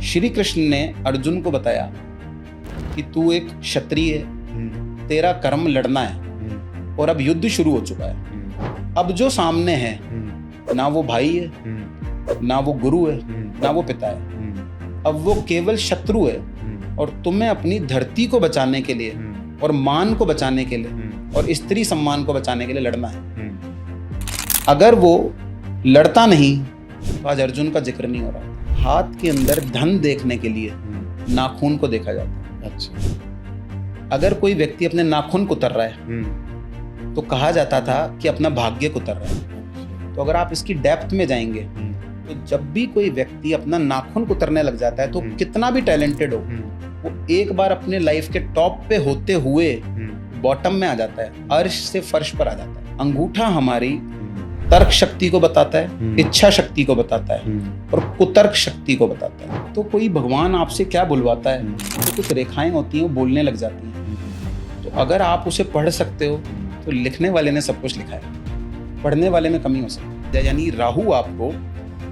श्री कृष्ण ने अर्जुन को बताया कि तू एक क्षत्रिय है, तेरा कर्म लड़ना है और अब युद्ध शुरू हो चुका है। अब जो सामने है ना वो भाई है, ना वो गुरु है, ना वो पिता है, अब वो केवल शत्रु है और तुम्हें अपनी धरती को बचाने के लिए और मान को बचाने के लिए और स्त्री सम्मान को बचाने के लिए लड़ना है। अगर वो लड़ता नहीं तो आज अर्जुन का जिक्र नहीं हो रहा। हाथ के अंदर धन देखने के लिए नाखून को देखा जाता है। अच्छा। अगर कोई व्यक्ति अपने नाखून कुतर रहा है तो कहा जाता था कि अपना भाग्य कुतर रहा है। तो अगर आप इसकी डेप्थ में जाएंगे तो जब भी कोई व्यक्ति अपना नाखून कुतरने लग जाता है तो कितना भी टैलेंटेड हो वो एक बार अपने लाइफ के टॉप पे होते हुए बॉटम में आ जाता है, अर्श से फर्श पर आ जाता है। अंगूठा हमारी तर्क शक्ति को बताता है, इच्छा शक्ति को बताता है और कुतर्क शक्ति को बताता है। तो कोई भगवान आपसे क्या बुलवाता है तो कुछ रेखाएं होती हैं वो बोलने लग जाती हैं। तो अगर आप उसे पढ़ सकते हो तो लिखने वाले ने सब कुछ लिखा है, पढ़ने वाले में कमी हो सकती है। यानी राहु आपको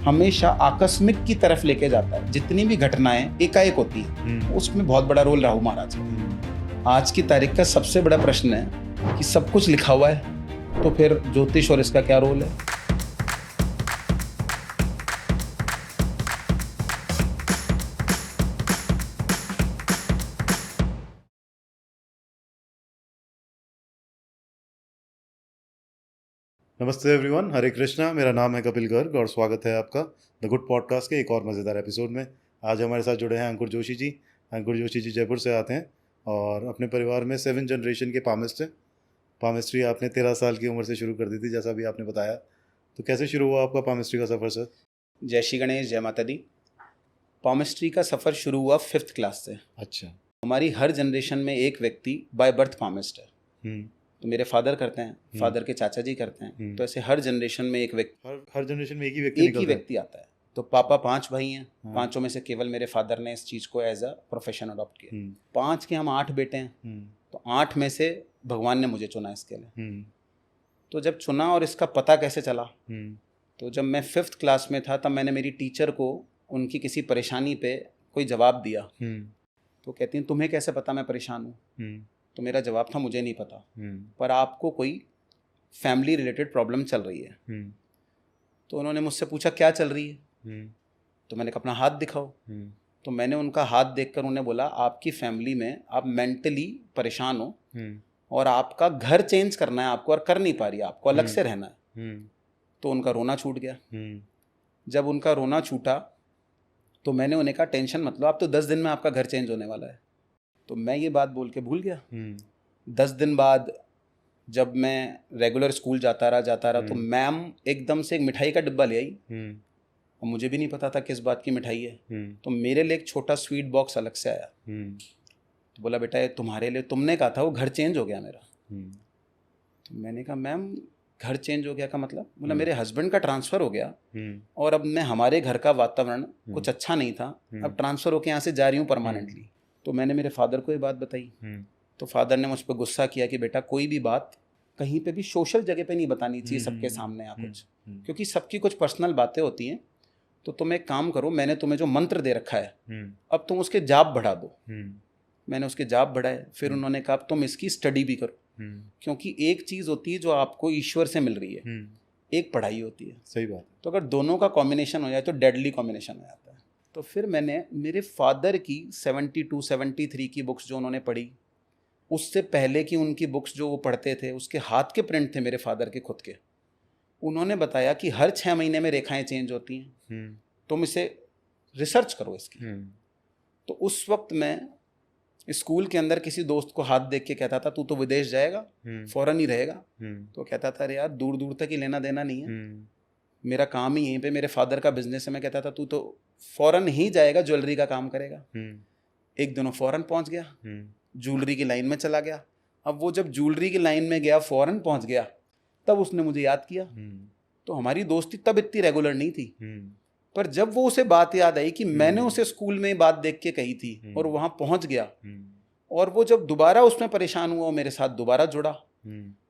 हमेशा आकस्मिक की तरफ लेके जाता है। जितनी भी घटनाएं एकाएक होती हैं उसमें बहुत बड़ा रोल राहु महाराज का। आज की तारीख का सबसे बड़ा प्रश्न है कि सब कुछ लिखा हुआ है तो फिर ज्योतिष और इसका क्या रोल है। नमस्ते एवरीवन, हरे कृष्णा। मेरा नाम है कपिल गर्ग और स्वागत है आपका द गुड पॉडकास्ट के एक और मज़ेदार एपिसोड में। आज हमारे साथ जुड़े हैं अंकुर जोशी जी। अंकुर जोशी जी जयपुर से आते हैं और अपने परिवार में 7 जनरेशन के पामिस्ट हैं। पामिस्ट्री आपने 13 साल की उम्र से शुरू कर दी थी, जैसा भी आपने बताया। तो कैसे शुरू हुआ आपका पामिस्ट्री का सफ़र सर? जय श्री गणेश, जय माता दी। पामिस्ट्री का सफ़र शुरू हुआ 5th क्लास से। अच्छा। हमारी हर जनरेशन में एक व्यक्ति बाय बर्थ पामिस्ट है। तो मेरे फादर करते हैं, फादर के चाचा जी करते हैं। तो ऐसे हर जनरेशन में एक व्यक्ति, हर जनरेशन में एक ही व्यक्ति आता है। तो पापा 5 भाई हैं, 5 में से केवल मेरे फादर ने इस चीज़ को एज अ प्रोफेशन अडॉप्ट किया। 5 के हम 8 बेटे हैं, तो 8 में से भगवान ने मुझे चुना इसके लिए। तो जब चुना और इसका पता कैसे चला, तो जब मैं 5th क्लास में था तब मैंने मेरी टीचर को उनकी किसी परेशानी पे कोई जवाब दिया। तो कहती हैं तुम्हें कैसे पता मैं परेशान हूँ? तो मेरा जवाब था मुझे नहीं पता, पर आपको कोई फैमिली रिलेटेड प्रॉब्लम चल रही है। तो उन्होंने मुझसे पूछा क्या चल रही है? तो मैंने कहा अपना हाथ दिखाओ। तो मैंने उनका हाथ देखकर उन्हें बोला आपकी फैमिली में आप मेंटली परेशान हो और आपका घर चेंज करना है आपको और कर नहीं पा रही, आपको अलग से रहना है। तो उनका रोना छूट गया। जब उनका रोना छूटा तो मैंने उन्हें कहा टेंशन मत लो, आप तो 10 दिन में आपका घर चेंज होने वाला है। तो मैं ये बात बोल के भूल गया। 10 दिन बाद जब मैं रेगुलर स्कूल जाता रहा तो मैम एकदम से एक मिठाई का डिब्बा ले आई और मुझे भी नहीं पता था किस बात की मिठाई है। तो मेरे लिए एक छोटा स्वीट बॉक्स अलग से आया। तो बोला बेटा ये तुम्हारे लिए, तुमने कहा था वो घर चेंज हो गया मेरा। तो मैंने कहा मैम घर चेंज हो गया का मतलब? बोला मेरे हस्बैंड का ट्रांसफ़र हो गया और अब मैं हमारे घर का वातावरण कुछ अच्छा नहीं था, अब ट्रांसफ़र होकर यहाँ से जा रही हूँ परमानेंटली। तो मैंने मेरे फादर को ये बात बताई। तो फादर ने मुझ पर गुस्सा किया कि बेटा कोई भी बात कहीं पे भी सोशल जगह पे नहीं बतानी चाहिए सबके सामने या कुछ, क्योंकि सबकी कुछ पर्सनल बातें होती हैं। तो तुम एक काम करो, मैंने तुम्हें जो मंत्र दे रखा है अब तुम उसके जाप बढ़ा दो। मैंने उसके जाप बढ़ाए। फिर उन्होंने कहा अब तुम इसकी स्टडी भी करो, क्योंकि एक चीज़ होती है जो आपको ईश्वर से मिल रही है, एक पढ़ाई होती है। सही बात। तो अगर दोनों का कॉम्बिनेशन हो जाए तो डेडली कॉम्बिनेशन हो जाता है। तो फिर मैंने मेरे फादर की 72 73 की बुक्स जो उन्होंने पढ़ी, उससे पहले की उनकी बुक्स जो वो पढ़ते थे उसके हाथ के प्रिंट थे मेरे फादर के खुद के। उन्होंने बताया कि हर 6 महीने में रेखाएं चेंज होती हैं, तुम इसे रिसर्च करो इसकी। तो उस वक्त मैं स्कूल के अंदर किसी दोस्त को हाथ देख के कहता था तू तो विदेश जाएगा, फॉरेन ही रहेगा। तो कहता था अरे यार दूर दूर तक ही लेना देना नहीं है, मेरा काम ही यहीं पे, मेरे फादर का बिजनेस है। मैं कहता था तू तो फॉरेन ही जाएगा, ज्वेलरी का काम करेगा। एक दिन फॉरेन पहुंच गया, ज्वेलरी की लाइन में चला गया। अब वो जब ज्वेलरी की लाइन में गया, फॉरेन पहुंच गया, तब उसने मुझे याद किया। तो हमारी दोस्ती तब इतनी रेगुलर नहीं थी, पर जब वो उसे बात याद आई कि मैंने उसे स्कूल में बात देख के कही थी और वहां पहुंच गया, और वो जब दोबारा उसमें परेशान हुआ मेरे साथ दोबारा जुड़ा,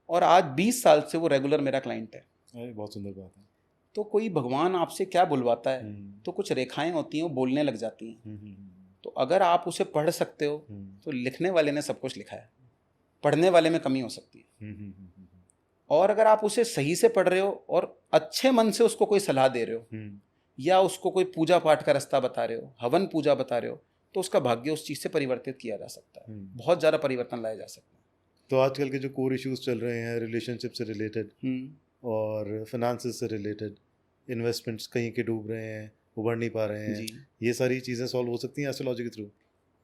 और आज 20 साल से वो रेगुलर मेरा क्लाइंट है। बहुत सुंदर बात है। तो कोई भगवान आपसे क्या बुलवाता है, तो कुछ रेखाएं होती हैं वो बोलने लग जाती हैं। तो अगर आप उसे पढ़ सकते हो तो लिखने वाले ने सब कुछ लिखा है, पढ़ने वाले में कमी हो सकती है। और अगर आप उसे सही से पढ़ रहे हो और अच्छे मन से उसको कोई सलाह दे रहे हो या उसको कोई पूजा पाठ का रास्ता बता रहे हो, हवन पूजा बता रहे हो, तो उसका भाग्य उस चीज़ से परिवर्तित किया जा सकता है, बहुत ज़्यादा परिवर्तन लाया जा सकता है। तो आजकल के जो कोर इश्यूज चल रहे हैं रिलेशनशिप से रिलेटेड और फाइनेंसेस से रिलेटेड, इन्वेस्टमेंट्स कहीं के डूब रहे हैं, उभर नहीं पा रहे हैं, ये सारी चीज़ें सॉल्व हो सकती हैं एस्ट्रोलॉजी के थ्रू?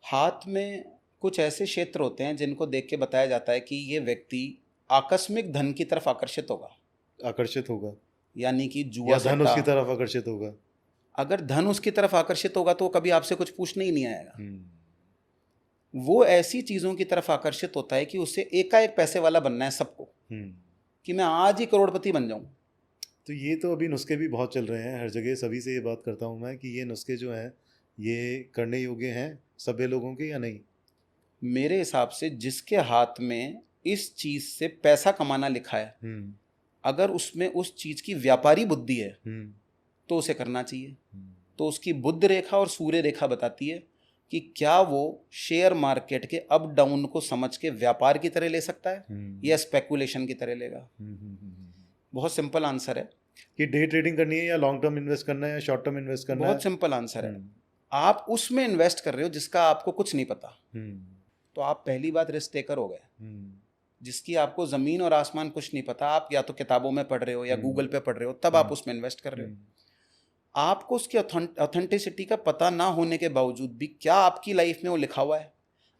हाथ में कुछ ऐसे क्षेत्र होते हैं जिनको देख के बताया जाता है कि ये व्यक्ति आकस्मिक धन की तरफ आकर्षित होगा, यानी कि जुआ धन उसकी तरफ आकर्षित होगा। अगर धन उसकी तरफ आकर्षित होगा तो वो कभी आपसे कुछ पूछने ही नहीं आएगा। वो ऐसी चीज़ों की तरफ आकर्षित होता है कि उसे एकाएक पैसे वाला बनना है सबको, कि मैं आज ही करोड़पति बन जाऊं। तो ये तो अभी नुस्खे भी बहुत चल रहे हैं हर जगह, सभी से ये बात करता हूँ मैं कि ये नुस्खे जो हैं ये करने योग्य हैं सभी लोगों के या नहीं? मेरे हिसाब से जिसके हाथ में इस चीज़ से पैसा कमाना लिखा है, अगर उसमें उस चीज़ की व्यापारी बुद्धि है तो उसे करना चाहिए। तो उसकी बुद्ध रेखा और सूर्य रेखा बताती है कि क्या वो शेयर मार्केट के अप डाउन को समझ के व्यापार की तरह ले सकता है या स्पेकुलेशन की तरह लेगा। बहुत सिंपल आंसर है कि डे ट्रेडिंग करनी है या लॉन्ग टर्म इन्वेस्ट करना है या शॉर्ट टर्म इन्वेस्ट करना है। बहुत सिंपल आंसर है। आप उसमें इन्वेस्ट कर रहे हो जिसका आपको कुछ नहीं पता, तो आप पहली बात रिस्क टेकर हो गए। जिसकी आपको ज़मीन और आसमान कुछ नहीं पता, आप या तो किताबों में पढ़ रहे हो या गूगल पे पढ़ रहे हो, तब आप उसमें इन्वेस्ट कर रहे हो। आपको उसकी ऑथेंटिसिटी का पता ना होने के बावजूद भी क्या आपकी लाइफ में वो लिखा हुआ है।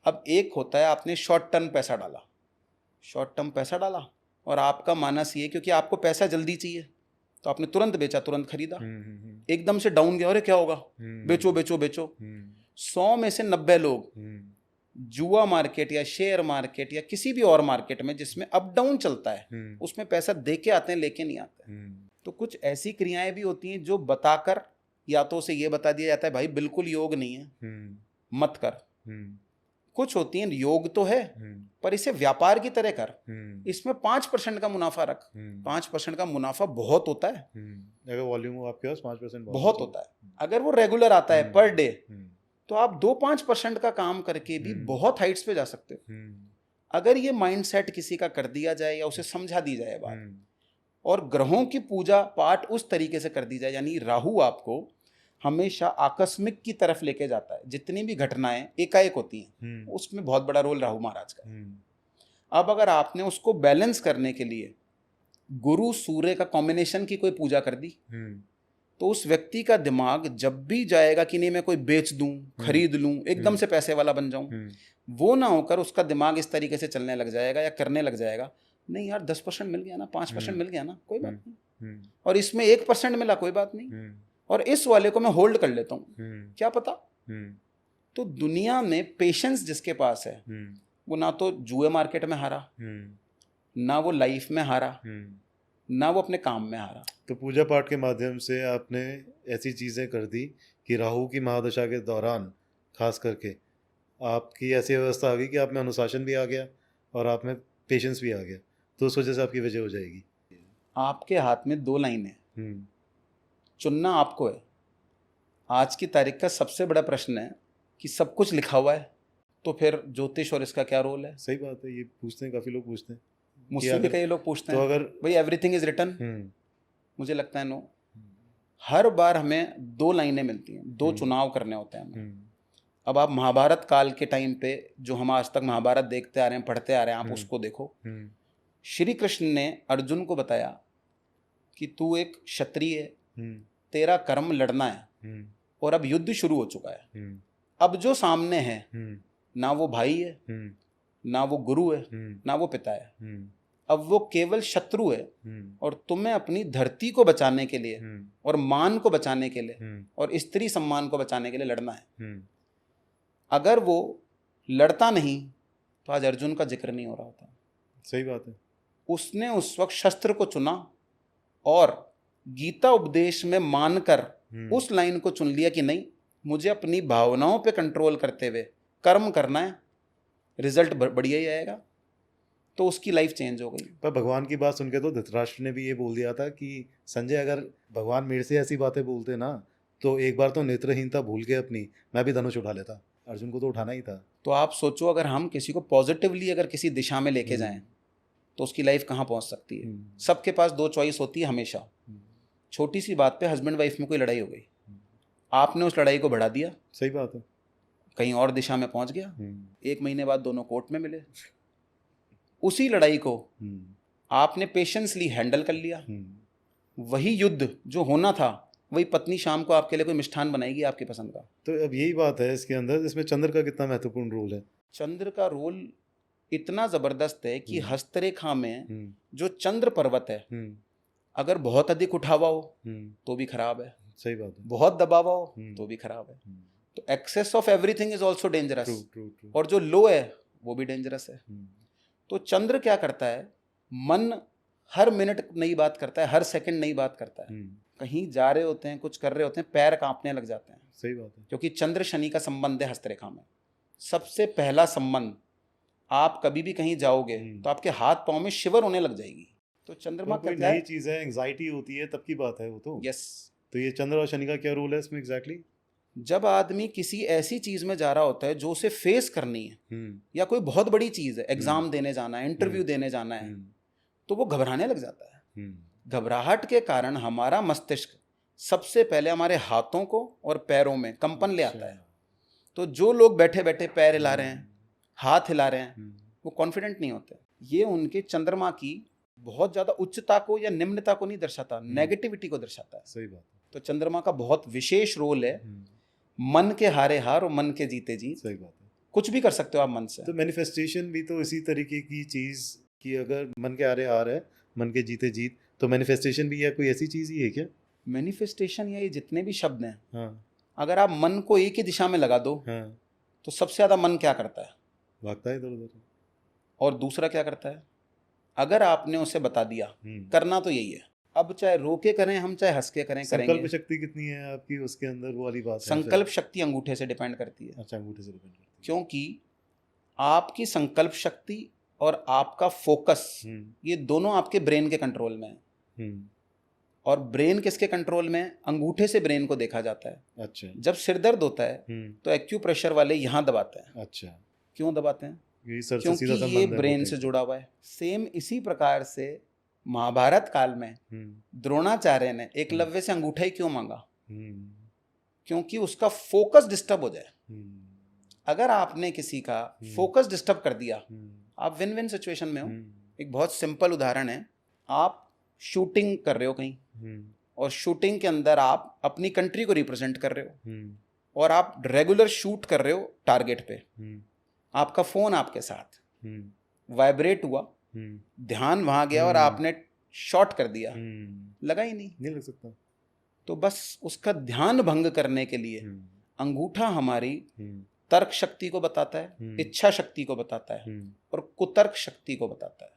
अब एक होता है आपने शॉर्ट टर्म पैसा डाला और आपका मानस ये, क्योंकि आपको पैसा जल्दी चाहिए तो आपने तुरंत बेचा, तुरंत खरीदा। एकदम से डाउन गया, अरे क्या होगा, बेचो बेचो बेचो। 100 में से 90 लोग जुआ मार्केट या शेयर मार्केट या किसी भी और मार्केट में जिसमें अप डाउन चलता है उसमें पैसा दे के आते हैं, लेके नहीं आते। तो कुछ ऐसी क्रियाएं भी होती हैं जो बताकर, या तो उसे ये बता दिया जाता है भाई बिल्कुल योग नहीं है, मत कर। कुछ होती हैं योग तो है पर इसे व्यापार की तरह कर, इसमें 5% का मुनाफा रख। 5% का मुनाफा बहुत होता है। अगर वॉल्यूम हो आपके पास 5% बहुत होता है। अगर वो रेगुलर आता है पर डे, तो आप 2-5% का काम करके भी बहुत हाइट्स पे जा सकते हो। अगर ये माइंडसेट किसी का कर दिया जाए या उसे समझा दी जाए बात, और ग्रहों की पूजा पाठ उस तरीके से कर दी जाए, यानी राहु आपको हमेशा आकस्मिक की तरफ लेके जाता है। जितनी भी घटनाएं एकाएक होती हैं उसमें बहुत बड़ा रोल राहु महाराज का। अब अगर आपने उसको बैलेंस करने के लिए गुरु सूर्य का कॉम्बिनेशन की कोई पूजा कर दी, तो उस व्यक्ति का दिमाग जब भी जाएगा कि नहीं मैं कोई बेच दूं, खरीद लूं, एकदम से पैसे वाला बन जाऊं, वो ना होकर उसका दिमाग इस तरीके से चलने लग जाएगा या करने लग जाएगा, नहीं यार 10% मिल गया ना, 5% मिल गया ना, कोई बात नहीं, और इसमें 1% मिला, कोई बात नहीं, और इस वाले को मैं होल्ड कर लेता हूँ, क्या पता। तो दुनिया में पेशेंस जिसके पास है वो ना तो जुए मार्केट में हारा, ना वो लाइफ में हारा, ना वो अपने काम में हारा। तो पूजा पाठ के माध्यम से आपने ऐसी चीज़ें कर दी कि राहु की महादशा के दौरान खास करके आपकी ऐसी व्यवस्था आ गई कि आप में अनुशासन भी आ गया और आप में पेशेंस भी आ गया, तो उस वजह से आपकी विजय हो जाएगी। आपके हाथ में 2 लाइनें, चुनना आपको है। आज की तारीख का सबसे बड़ा प्रश्न है कि सब कुछ लिखा हुआ है, तो फिर ज्योतिष और इसका क्या रोल है। सही बात है, ये पूछते हैं, काफ़ी लोग पूछते हैं, मुझसे भी कई लोग पूछते हैं, तो अगर भाई एवरीथिंग इज रिटन, मुझे लगता है नो। हर बार हमें 2 लाइनें मिलती हैं, 2 चुनाव करने होते हैं हमें। अब आप महाभारत काल के टाइम पे जो हम आज तक महाभारत देखते आ रहे हैं, पढ़ते आ रहे हैं, आप उसको देखो। श्री कृष्ण ने अर्जुन को बताया कि तू एक क्षत्रिय है, तेरा कर्म लड़ना है, और अब युद्ध शुरू हो चुका है। अब जो सामने है ना वो भाई है, ना वो गुरु है, ना वो पिता है, अब वो केवल शत्रु है, और तुम्हें अपनी धरती को बचाने के लिए और मान को बचाने के लिए और स्त्री सम्मान को बचाने के लिए लड़ना है। अगर वो लड़ता नहीं तो आज अर्जुन का जिक्र नहीं हो रहा होता। सही बात है। उसने उस वक्त शस्त्र को चुना और गीता उपदेश में मानकर उस लाइन को चुन लिया कि नहीं, मुझे अपनी भावनाओं पे कंट्रोल करते हुए कर्म करना है, रिजल्ट बढ़िया ही आएगा। तो उसकी लाइफ चेंज हो गई। पर भगवान की बात सुन के तो धृतराष्ट्र ने भी ये बोल दिया था कि संजय अगर भगवान मेरे से ऐसी बातें बोलते ना तो एक बार तो नेत्रहीनता भूल के अपनी मैं भी धनुष उठा लेता। अर्जुन को तो उठाना ही था। तो आप सोचो अगर हम किसी को पॉजिटिवली अगर किसी दिशा में लेके जाएं तो उसकी लाइफ कहाँ पहुँच सकती है। सबके पास दो चॉइस होती है हमेशा। छोटी सी बात पे हस्बैंड वाइफ में कोई लड़ाई हो गई, आपने उस लड़ाई को बढ़ा दिया, सही बात है, कहीं और दिशा में पहुंच गया। 1 महीने बाद दोनों कोर्ट में मिले। उसी लड़ाई को आपने पेशेंसली हैंडल कर लिया। वही युद्ध जो होना था वही पत्नी शाम को आपके लिए कोई मिष्ठान बनाएगी आपकी पसंद का। तो अब यही बात है इसके अंदर, इसमें चंद्र का कितना महत्वपूर्ण रोल है। चंद्र का रोल इतना जबरदस्त है कि हस्तरेखा में जो चंद्र पर्वत है अगर बहुत अधिक उठा हुआ हो तो भी खराब है, सही बात है, बहुत दबा हुआ हो तो भी खराब है। तो excess of everything is also dangerous, और जो लो है वो भी डेंजरस है। तो चंद्र क्या करता है, मन हर मिनट नई बात करता है, हर सेकंड नई बात करता है। कहीं जा रहे होते हैं, कुछ कर रहे होते हैं, पैर कांपने लग जाते हैं। सही बात है, क्योंकि चंद्र शनि का संबंध है हस्तरेखा में। सबसे पहला संबंध, आप कभी भी कहीं जाओगे तो आपके हाथ पांव में शिवर होने लग जाएगी। तो चंद्रमा कोई नई चीज है, एंजाइटी होती है, तब की बात है वो तो। यस। तो ये चंद्र और शनि का क्या रोल है इसमें एग्जैक्टली? जब आदमी किसी ऐसी चीज में जा रहा होता है जो उसे फेस करनी है, या कोई बहुत बड़ी चीज है, एग्जाम देने जाना है, इंटरव्यू देने जाना है, तो वो घबराने लग जाता है। घबराहट के कारण हमारा मस्तिष्क सबसे पहले हमारे हाथों को और पैरों में कंपन ले आता है। तो जो लोग बैठे बैठे पैर हिला रहे हैं, हाथ हिला रहे हैं, वो कॉन्फिडेंट नहीं होते। ये उनके चंद्रमा की बहुत ज्यादा उच्चता को या निम्नता को नहीं दर्शाता, नेगेटिविटी को दर्शाता है। सही बात है। तो चंद्रमा का बहुत विशेष रोल है। मन के हारे हार और मन के जीते जीत। सही बात है, कुछ भी कर सकते हो आप मन से। तो मैनिफेस्टेशन भी तो इसी तरीके की चीज कि अगर मन के हारे हार है, मन के जीते जीत, तो मैनिफेस्टेशन भी या कोई ऐसी चीज ही है क्या? मैनिफेस्टेशन या ये जितने भी शब्द हैं, अगर आप मन को एक ही दिशा में लगा दो तो सबसे ज्यादा मन क्या करता है? भागता है इधर उधर। और दूसरा क्या करता है? अगर आपने उसे बता दिया करना तो यही है, अब चाहे रो के करें हम, चाहे हंस के करें, करेंगे। संकल्प शक्ति कितनी है आपकी उसके अंदर, वो वाली बात है। संकल्प शक्ति अंगूठे से डिपेंड करती है। अच्छा, अंगूठे से डिपेंड करती है। क्योंकि आपकी संकल्प शक्ति और आपका फोकस, ये दोनों आपके ब्रेन के कंट्रोल में है। और ब्रेन किसके कंट्रोल में है? अंगूठे से ब्रेन को देखा जाता है। अच्छा। जब सिर दर्द होता है तो एक्यूप्रेशर वाले यहाँ दबाते हैं। अच्छा। क्यों दबाते हैं? क्योंकि ये ब्रेन से जुड़ा हुआ है। सेम इसी प्रकार से महाभारत काल में द्रोणाचार्य ने एकलव्य से अंगूठा ही क्यों मांगा? क्योंकि उसका फोकस डिस्टर्ब हो जाए। अगर आपने किसी का फोकस डिस्टर्ब कर दिया, आप विन विन सिचुएशन में हो। एक बहुत सिंपल उदाहरण है, आप शूटिंग कर रहे हो कहीं, और शूटिंग के अंदर आप अपनी कंट्री को रिप्रेजेंट कर रहे हो, और आप रेगुलर शूट कर रहे हो टारगेट पे। आपका फोन आपके साथ वाइब्रेट हुआ, ध्यान वहां गया और आपने शॉट कर दिया, लगा ही नहीं लग सकता। तो बस उसका ध्यान भंग करने के लिए अंगूठा हमारी तर्क शक्ति को बताता है, इच्छा शक्ति को बताता है, और कुतर्क शक्ति को बताता है।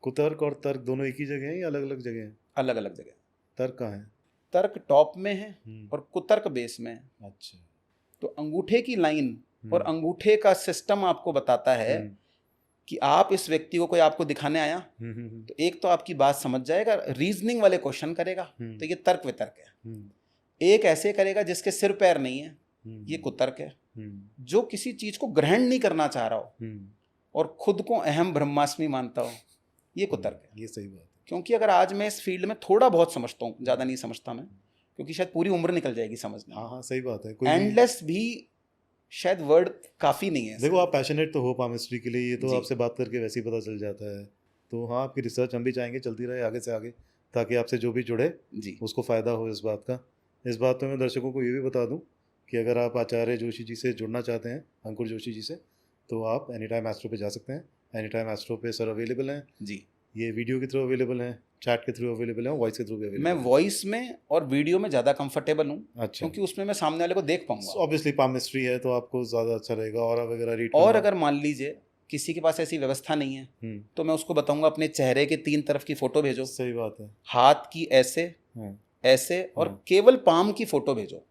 कुतर्क और तर्क दोनों एक ही जगह हैं या अलग अलग जगह हैं? अलग अलग जगह। तर्क कहाँ है? तर्क टॉप में है और कुतर्क बेस में है। अच्छा। तो अंगूठे की लाइन और अंगूठे का सिस्टम आपको बताता है कि आप इस व्यक्ति को, कोई आपको दिखाने आया तो एक तो आपकी बात समझ जाएगा, रीजनिंग वाले क्वेश्चन करेगा, तो ये तर्क वितर्क है। एक ऐसे करेगा जिसके सिर पैर नहीं है, ये कुतर्क है। जो किसी चीज को ग्रहण नहीं करना चाह रहा हो और खुद को अहम ब्रह्मास्मि मानता हो, ये कुतर्क है। ये सही बात है। क्योंकि अगर आज मैं इस फील्ड में थोड़ा बहुत समझता हूँ, ज्यादा नहीं समझता मैं, क्योंकि शायद पूरी उम्र निकल जाएगी समझने। हाँ, सही बात है। एंडलेस भी शायद वर्ड काफी नहीं है। देखो, आप पैशनेट तो हो पामिस्ट्री के लिए, ये तो आपसे बात करके वैसे ही पता चल जाता है। तो हाँ, आपकी रिसर्च हम भी चाहेंगे चलती रहे आगे से आगे, ताकि आपसे जो भी जुड़े जी उसको फ़ायदा हो इस बात का। इस बात पे मैं दर्शकों को ये भी बता दूं कि अगर आप आचार्य जोशी जी से जुड़ना चाहते हैं, अंकुर जोशी जी से, तो आप एनी टाइम एस्ट्रो पे जा सकते हैं। एनी टाइम एस्ट्रो पे सर अवेलेबल हैं जी। ये वीडियो के थ्रू अवेलेबल है, चैट के थ्रू अवेलेबल है, वॉइस के थ्रू भी अवेलेबल है। मैं वॉइस में और वीडियो में ज़्यादा कंफर्टेबल हूँ। अच्छा। क्योंकि उसमें मैं सामने वाले को देख पाऊंगा। ऑब्वियसली पामिस्ट्री है तो आपको ज़्यादा अच्छा रहेगा, और वगैरह रीड। और अगर मान लीजिए किसी के पास ऐसी व्यवस्था नहीं है तो मैं उसको बताऊंगा अपने चेहरे के 3 तरफ की फोटो भेजो। सही बात है। हाथ की ऐसे ऐसे और केवल पाम की फोटो भेजो,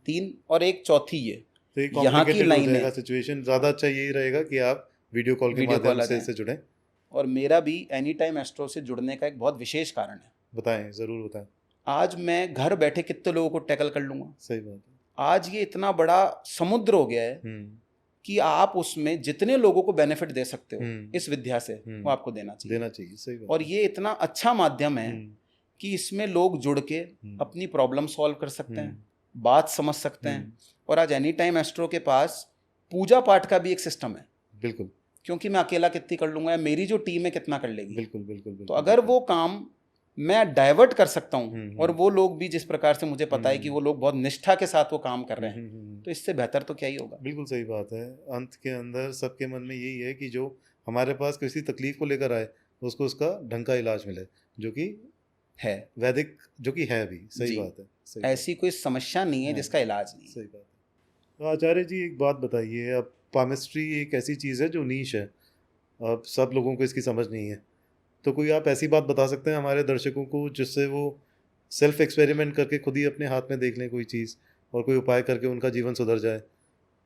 3 और एक चौथी ये। तो यहाँ की लाइन है। सिचुएशन ज़्यादा अच्छा यही रहेगा कि आप वीडियो कॉल के माध्यम से जुड़ें और मेरा भी एनी टाइम एस्ट्रो से जुड़ने का एक बहुत विशेष कारण है। बताएं, ज़रूर बताएं। आज मैं घर बैठे कितने लोगों को टैकल कर लूँगा। सही बात है। आज ये इतना बड़ा समुद्र हो गया है कि आप उसमें जितने लोगों को बेनिफिट दे सकते हो इस विद्या से, वो आपको देना चाहिए। सही बात और है। ये इतना अच्छा माध्यम है कि इसमें लोग जुड़ के अपनी प्रॉब्लम सॉल्व कर सकते हैं, बात समझ सकते हैं। और आज एनी टाइम एस्ट्रो के पास पूजा पाठ का भी एक सिस्टम है। बिल्कुल। क्योंकि मैं अकेला कितनी कर लूंगा या मेरी जो टीम है कितना कर लेगी। बिल्कुल बिल्कुल बिल्कुल। तो अगर वो काम मैं डाइवर्ट कर सकता हूँ और वो लोग भी जिस प्रकार से मुझे पता है कि वो लोग बहुत निष्ठा के साथ वो काम कर रहे हैं, तो इससे बेहतर तो क्या ही होगा। बिल्कुल सही बात है। अंत के अंदर सबके मन में यही है कि जो हमारे पास किसी तकलीफ को लेकर आए उसको उसका ढंग का इलाज मिले, जो कि है वैदिक, जो कि है भी। सही बात है। सही ऐसी कोई समस्या नहीं है जिसका इलाज नहीं। सही बात है। तो आचार्य जी एक बात बताइए, अब पामिस्ट्री एक ऐसी चीज़ है जो नीश है, अब सब लोगों को इसकी समझ नहीं है, तो कोई आप ऐसी बात बता सकते हैं हमारे दर्शकों को जिससे वो सेल्फ एक्सपेरिमेंट करके खुद ही अपने हाथ में देख लें कोई चीज़ और कोई उपाय करके उनका जीवन सुधर जाए,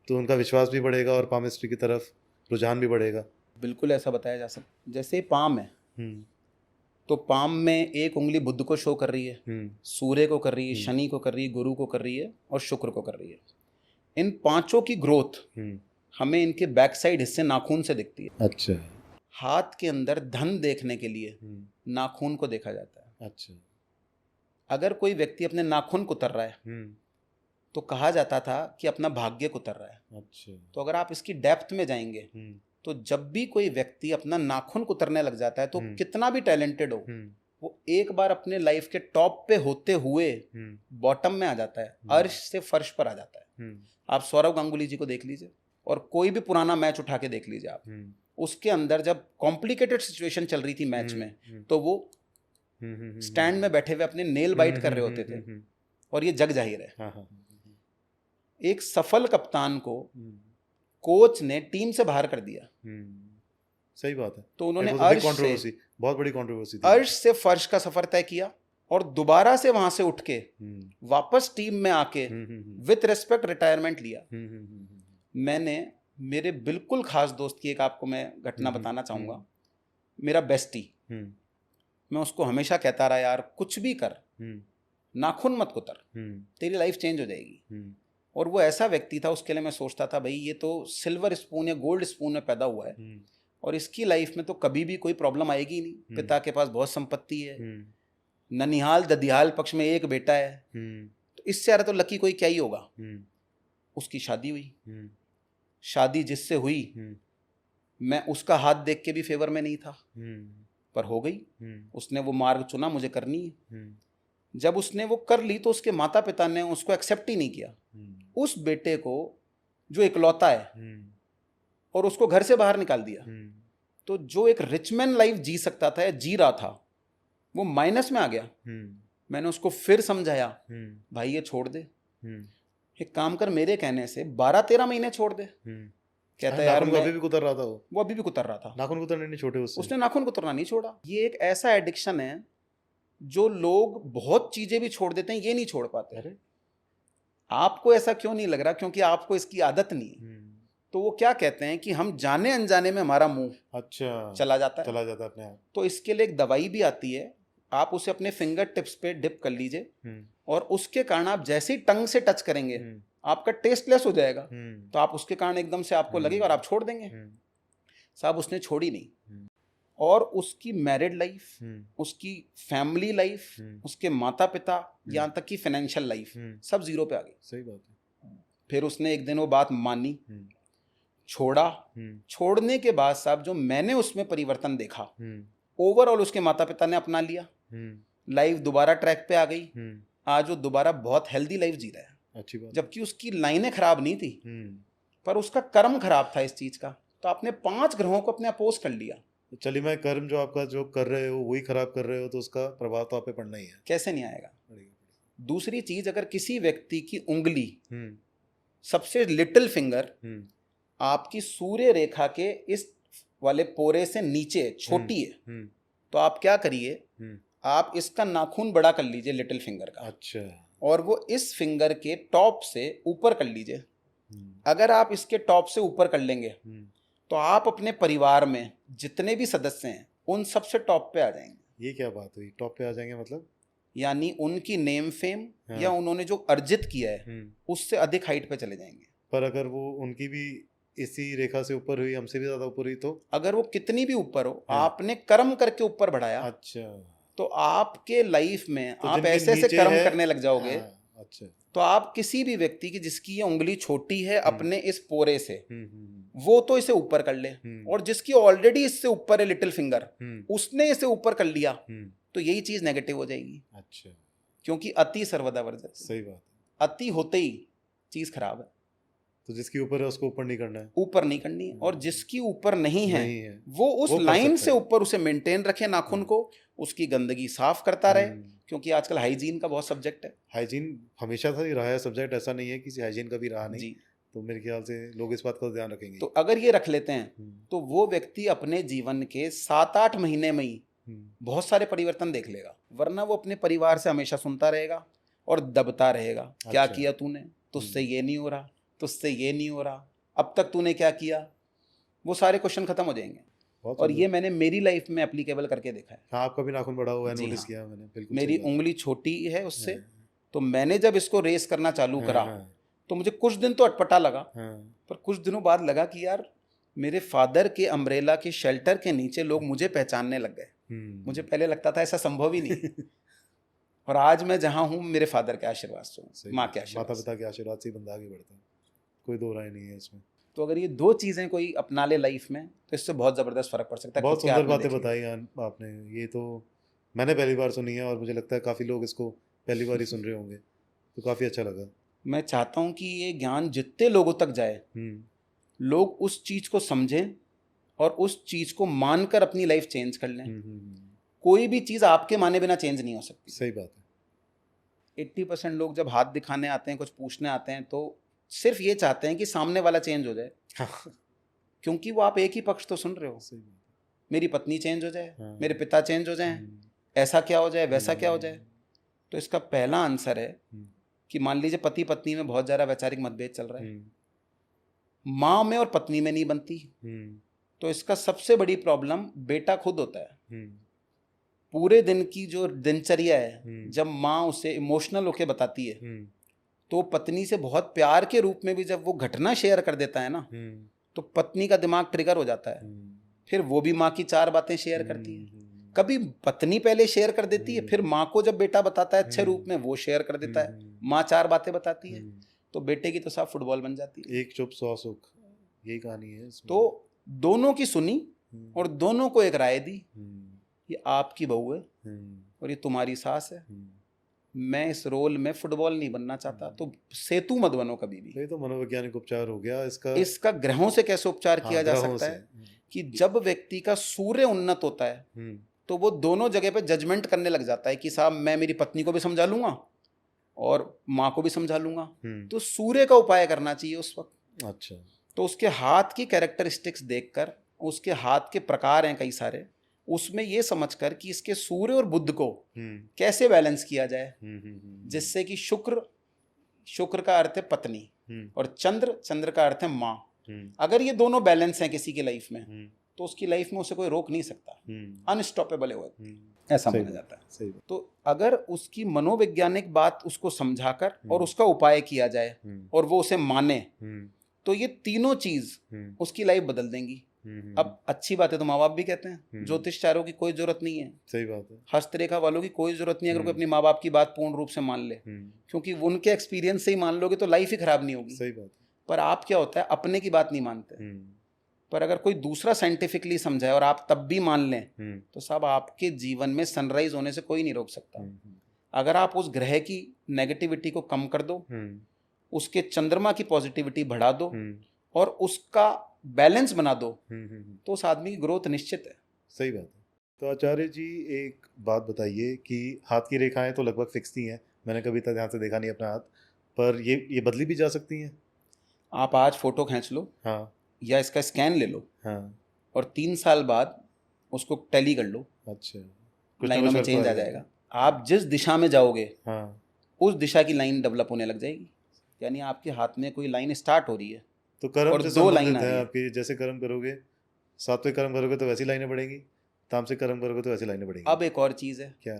तो उनका विश्वास भी बढ़ेगा और पामिस्ट्री की तरफ रुझान भी बढ़ेगा। बिल्कुल ऐसा बताया जा सकता। जैसे पाम है तो पाम में एक उंगली बुध को शो कर रही है, सूर्य को कर रही है, शनि को कर रही है, गुरु को कर रही है और शुक्र को कर रही है। इन पांचों की ग्रोथ हमें इनके बैक साइड हिस्से नाखून से दिखती है। अच्छा। हाथ के अंदर धन देखने के लिए नाखून को देखा जाता है। अच्छा। अगर कोई व्यक्ति अपने नाखून कुतर रहा है तो कहा जाता था कि अपना भाग्य कुतर रहा है। अच्छा। तो अगर आप इसकी डेप्थ में जाएंगे तो जब भी कोई व्यक्ति अपना नाखून कुतरने लग जाता है तो कितना भी टैलेंटेड हो वो एक बार अपने लाइफ के टॉप पे होते हुए बॉटम में आ जाता है, अर्श से फर्श पर आ जाता है। आप सौरव गांगुली जी को देख लीजिए और कोई भी पुराना मैच उठा के देख लीजिए आप, उसके अंदर जब कॉम्प्लिकेटेड सिचुएशन चल रही थी मैच में तो वो स्टैंड में बैठे हुए अपने नेल बाइट कर रहे होते थे और ये जग जाहिर है। एक सफल कप्तान को कोच ने टीम से बाहर कर दिया। सही बात है। तो उन्होंने बहुत बड़ी कंट्रोवर्सी थी। अर्श से फर्श का सफर तय किया और दोबारा से वहां से उठ के वापस टीम में आके विथ रिस्पेक्ट रिटायरमेंट लिया। मैंने मेरे बिल्कुल खास दोस्त की एक आपको मैं घटना बताना चाहूंगा। मेरा बेस्टी, मैं उसको हमेशा कहता रहा यार कुछ भी कर नाखून मत कुतर, तेरी लाइफ चेंज हो जाएगी। और वो ऐसा व्यक्ति था, उसके लिए मैं सोचता था भाई ये तो सिल्वर स्पून या गोल्ड स्पून में पैदा हुआ है और इसकी लाइफ में तो कभी भी कोई प्रॉब्लम आएगी नहीं। पिता के पास बहुत संपत्ति है, ननिहाल ददियाल पक्ष में एक बेटा है, तो इससे ज़्यादा तो लकी कोई क्या ही होगा। उसकी शादी हुई, शादी जिससे हुई मैं उसका हाथ देख के भी फेवर में नहीं था, पर हो गई। उसने वो मार्ग चुना, मुझे करनी है। जब उसने वो कर ली तो उसके माता पिता ने उसको एक्सेप्ट ही नहीं किया। उस बेटे को जो इकलौता है और उसको घर से बाहर निकाल दिया। तो जो एक रिचमैन लाइफ जी सकता था या जी रहा था वो माइनस में आ गया। मैंने उसको फिर समझाया भाई ये छोड़ दे, एक काम कर, मेरे कहने से 12-13 महीने छोड़ दे। कहता है यार मैं अभी भी कुतर रहा था। वो अभी भी कुतर रहा था। नाखून कुतरने नहीं छोड़े उसने नाखून कुतरना नहीं छोड़ा। ये एक ऐसा एडिक्शन है जो लोग बहुत चीजें भी छोड़ देते हैं, ये नहीं छोड़ पाते। अरे आपको ऐसा क्यों नहीं लग रहा? क्योंकि आपको इसकी आदत नहीं है। तो वो क्या कहते हैं कि हम जाने अनजाने में हमारा मुंह चला जाता है अपने आप। तो इसके लिए एक दवाई भी आती है, आप उसे अपने फिंगर टिप्स पे डिप कर लीजिए और उसके कारण आप जैसे ही टंग से टच करेंगे आपका टेस्टलेस हो जाएगा। तो आप उसके कारण एकदम से आपको लगेगा और आप छोड़ देंगे। साहब उसने छोड़ी नहीं और उसकी मैरिड लाइफ, उसकी फैमिली लाइफ, उसके माता पिता, यहाँ तक कि फाइनेंशियल लाइफ सब जीरो पे आ गई। सही बात है। फिर उसने एक दिन वो बात मानी, छोड़ा। छोड़ने के बाद साहब जो मैंने उसमें परिवर्तन देखा, ओवरऑल उसके माता पिता ने अपना लिया, लाइफ दोबारा ट्रैक पे आ गई। आज वो दोबारा बहुत हेल्दी लाइफ जी रहा है। अच्छी बात। जबकि उसकी लाइनें खराब नहीं थी पर उसका कर्म खराब था इस चीज का। तो आपने 5 ग्रहों को अपने अपोज कर लिया। चलिए मैं कर्म जो आपका जो कर रहे हो वही खराब कर रहे हो तो उसका प्रभाव तो आप पे पड़ना ही है। कैसे नहीं आएगा? दूसरी चीज, अगर किसी व्यक्ति की उंगली सबसे लिटिल फिंगर आपकी सूर्य रेखा के इस वाले पोरे से नीचे छोटी है तो आप क्या करिए, आप इसका नाखून बड़ा कर लीजिए लिटिल फिंगर का। अच्छा। और वो इस फिंगर के टॉप से ऊपर कर लीजिए। अगर आप इसके टॉप से ऊपर कर लेंगे तो आप अपने परिवार में जितने भी सदस्य हैं उन सबसे टॉप पे आ जाएंगे। ये क्या बात हुई, टॉप पे आ जाएंगे मतलब? यानी उनकी नेम फेम हाँ। या उन्होंने जो अर्जित किया है उससे अधिक हाइट पे चले जाएंगे। पर अगर वो उनकी भी इसी रेखा से ऊपर हुई, हमसे भी ज्यादा ऊपर हुई, तो अगर वो कितनी भी ऊपर हो, हाँ। आपने कर्म करके ऊपर बढ़ाया, अच्छा, तो आपके लाइफ में तो आप जिनके ऐसे ऐसे नीचे कर्म है, करने लग जाओगे। हाँ, अच्छा, तो आप किसी भी व्यक्ति की जिसकी ये उंगली छोटी है अपने इस पोरे से, हम्म, वो तो इसे ऊपर कर ले, और जिसकी ऑलरेडी इससे ऊपर है लिटिल फिंगर, उसने इसे ऊपर कर लिया, तो यही चीज नेगेटिव हो जाएगी। अच्छा, क्योंकि अति सर्वदा वर्जयते। सही बात है। अति होते ही चीज खराब है। तो जिसकी ऊपर है उसको ऊपर नहीं करना है, ऊपर नहीं करनी है, और जिसकी ऊपर नहीं है वो उस वो कर लाइन सकता से है। ऊपर उसे मेंटेन रखे नाखून को, उसकी गंदगी साफ करता रहे, क्योंकि आजकल हाइजीन का बहुत सब्जेक्ट है। हाइजीन हमेशा से ही रहा है सब्जेक्ट, ऐसा नहीं है कि हाइजीन कभी रहा नहीं। जी। तो मेरे ख्याल से लोग इस बात का ध्यान रखेंगे। तो अगर ये रख लेते हैं तो वो व्यक्ति अपने जीवन के 7-8 महीने में ही बहुत सारे परिवर्तन देख लेगा। वरना वो अपने परिवार से हमेशा सुनता रहेगा और दबता रहेगा। क्या अच्छा। किया तूने, तुझसे ये नहीं हो रहा, तुझसे ये नहीं हो रहा, अब तक तूने क्या किया, वो सारे क्वेश्चन खत्म हो जाएंगे। और ये मैंने मेरी लाइफ में एप्लीकेबल करके देखा है। हाँ, आपका भी नाखून बड़ा हुआ है, जी नोटिस हाँ। किया मैंने, बिल्कुल मेरी उंगली छोटी है उससे, तो मैंने जब इसको रेस करना चालू करा तो मुझे कुछ दिन तो अटपटा लगा, पर कुछ दिनों बाद लगा कि यार मेरे फादर के अम्ब्रेला के शेल्टर के नीचे लोग मुझे पहचानने लग गए। मुझे पहले लगता था ऐसा संभव ही नहीं। और आज मैं जहाँ हूँ मेरे फादर के आशीर्वाद से हूँ, माँ के आशीर्वाद, माता पिता के आशीर्वाद से ही बंदा आगे बढ़ता है, कोई दो राय नहीं है इसमें। तो अगर ये दो चीजें कोई अपना ले लाइफ में तो इससे बहुत जबरदस्त फर्क पड़ सकता है। बहुत सुंदर बातें बताई आपने, ये तो मैंने पहली बार सुनी है और मुझे लगता है काफी लोग इसको पहली बार ही सुन रहे होंगे, तो काफी अच्छा लगा। मैं चाहता हूँ कि ये ज्ञान जितने लोगों तक जाए, लोग उस चीज को समझें और उस चीज को मानकर अपनी लाइफ चेंज कर लें। कोई भी चीज आपके माने बिना चेंज नहीं हो सकती। सही बात है। 80% लोग जब हाथ दिखाने आते हैं, कुछ पूछने आते हैं, तो सिर्फ ये चाहते हैं कि सामने वाला चेंज हो जाए। क्योंकि वो आप एक ही पक्ष तो सुन रहे हो। मेरी पत्नी चेंज हो जाए, मेरे पिता चेंज हो जाए, ऐसा क्या हो जाए, वैसा क्या हो जाए। तो इसका पहला आंसर है कि मान लीजिए पति पत्नी में बहुत ज़्यादा वैचारिक मतभेद चल रहा है, माँ में और पत्नी में नहीं बनती, तो इसका सबसे बड़ी प्रॉब्लम बेटा खुद होता है। पूरे दिन की जो दिनचर्या है, जब माँ उसे इमोशनल होके बताती है, तो पत्नी से बहुत प्यार के रूप में भी जब वो घटना शेयर कर देता है ना, तो पत्नी का दिमाग ट्रिगर हो जाता है। फिर वो भी माँ की 4 बातें शेयर करती है। कभी पत्नी पहले शेयर कर देती है, फिर माँ को जब बेटा बताता है अच्छे रूप में, वो शेयर कर देता है, माँ 4 बातें बताती है, तो बेटे की तो साफ फुटबॉल बन जाती है। एक चुप 100 सुख, यही कहानी है इसमें। तो दोनों की सुनी और दोनों को एक राय दी, ये आपकी बहू है और ये तुम्हारी सास है, मैं इस रोल में फुटबॉल नहीं बनना चाहता, तो सेतु मत बनो कभी भी। ये तो मनोवैज्ञानिक उपचार हो गया इसका। इसका ग्रहों से कैसे उपचार किया जा सकता है कि जब व्यक्ति का सूर्य उन्नत होता है तो वो दोनों जगह पे जजमेंट करने लग जाता है कि साहब मैं मेरी पत्नी को भी समझा लूंगा और माँ को भी समझा लूंगा। तो सूर्य का उपाय करना चाहिए उस वक्त। अच्छा। तो उसके हाथ की कैरेक्टरिस्टिक्स देखकर, उसके हाथ के प्रकार हैं कई सारे, उसमें ये समझकर कि इसके सूर्य और बुध को कैसे बैलेंस किया जाए, जिससे कि शुक्र का अर्थ है पत्नी और चंद्र का अर्थ है माँ। अगर ये दोनों बैलेंस हैं किसी की लाइफ में, तो उसकी लाइफ में उसे कोई रोक नहीं सकता, अनस्टॉपेबल है, ऐसा माना जाता है। तो अगर उसकी मनोवैज्ञानिक बात उसको समझाकर और उसका उपाय किया जाए और वो उसे माने, तो ये तीनों चीज उसकी लाइफ बदल देंगी। अब अच्छी बात है तो माँ बाप भी कहते हैं, ज्योतिषचारों की कोई जरूरत नहीं है, सही बात है, हस्तरेखा वालों की कोई जरूरत नहीं है, अगर कोई अपनी माँ बाप की बात पूर्ण रूप से मान ले, क्योंकि उनके एक्सपीरियंस से ही मान लोगे तो लाइफ ही खराब नहीं होगी। सही बात है। पर आप क्या होता है, अपने की बात नहीं मानते, पर अगर कोई दूसरा साइंटिफिकली समझाए और आप तब भी मान लें, तो साहब आपके जीवन में सनराइज होने से कोई नहीं रोक सकता। अगर आप उस ग्रह की नेगेटिविटी को कम कर दो, उसके चंद्रमा की पॉजिटिविटी बढ़ा दो और उसका बैलेंस बना दो, तो उस आदमी की ग्रोथ निश्चित है। सही बात है। तो आचार्य जी एक बात बताइए कि हाथ की रेखाएं तो लगभग फिक्स ही हैं, मैंने कभी तक ध्यान से देखा नहीं अपना हाथ, पर ये बदली भी जा सकती हैं। आप आज फोटो खींच लो, हाँ, या इसका स्कैन ले लो, हाँ, और 3 साल बाद उसको टैली कर लो, अच्छा, लाइनों में चेंज आ जाएगा। आप जिस दिशा में जाओगे, हाँ, उस दिशा की लाइन डेवलप होने लग जाएगी। यानी आपके हाथ में कोई लाइन स्टार्ट हो रही है तो कर्म और से 2 लाइन संबंधित आ है रही है। आपकी, जैसे कर्म करोगे, सात्विक कर्म करोगे तो वैसी लाइनें पड़ेंगी, तामसिक कर्म करोगे तो वैसी लाइनें पड़ेंगी। अब एक और चीज़ है, क्या?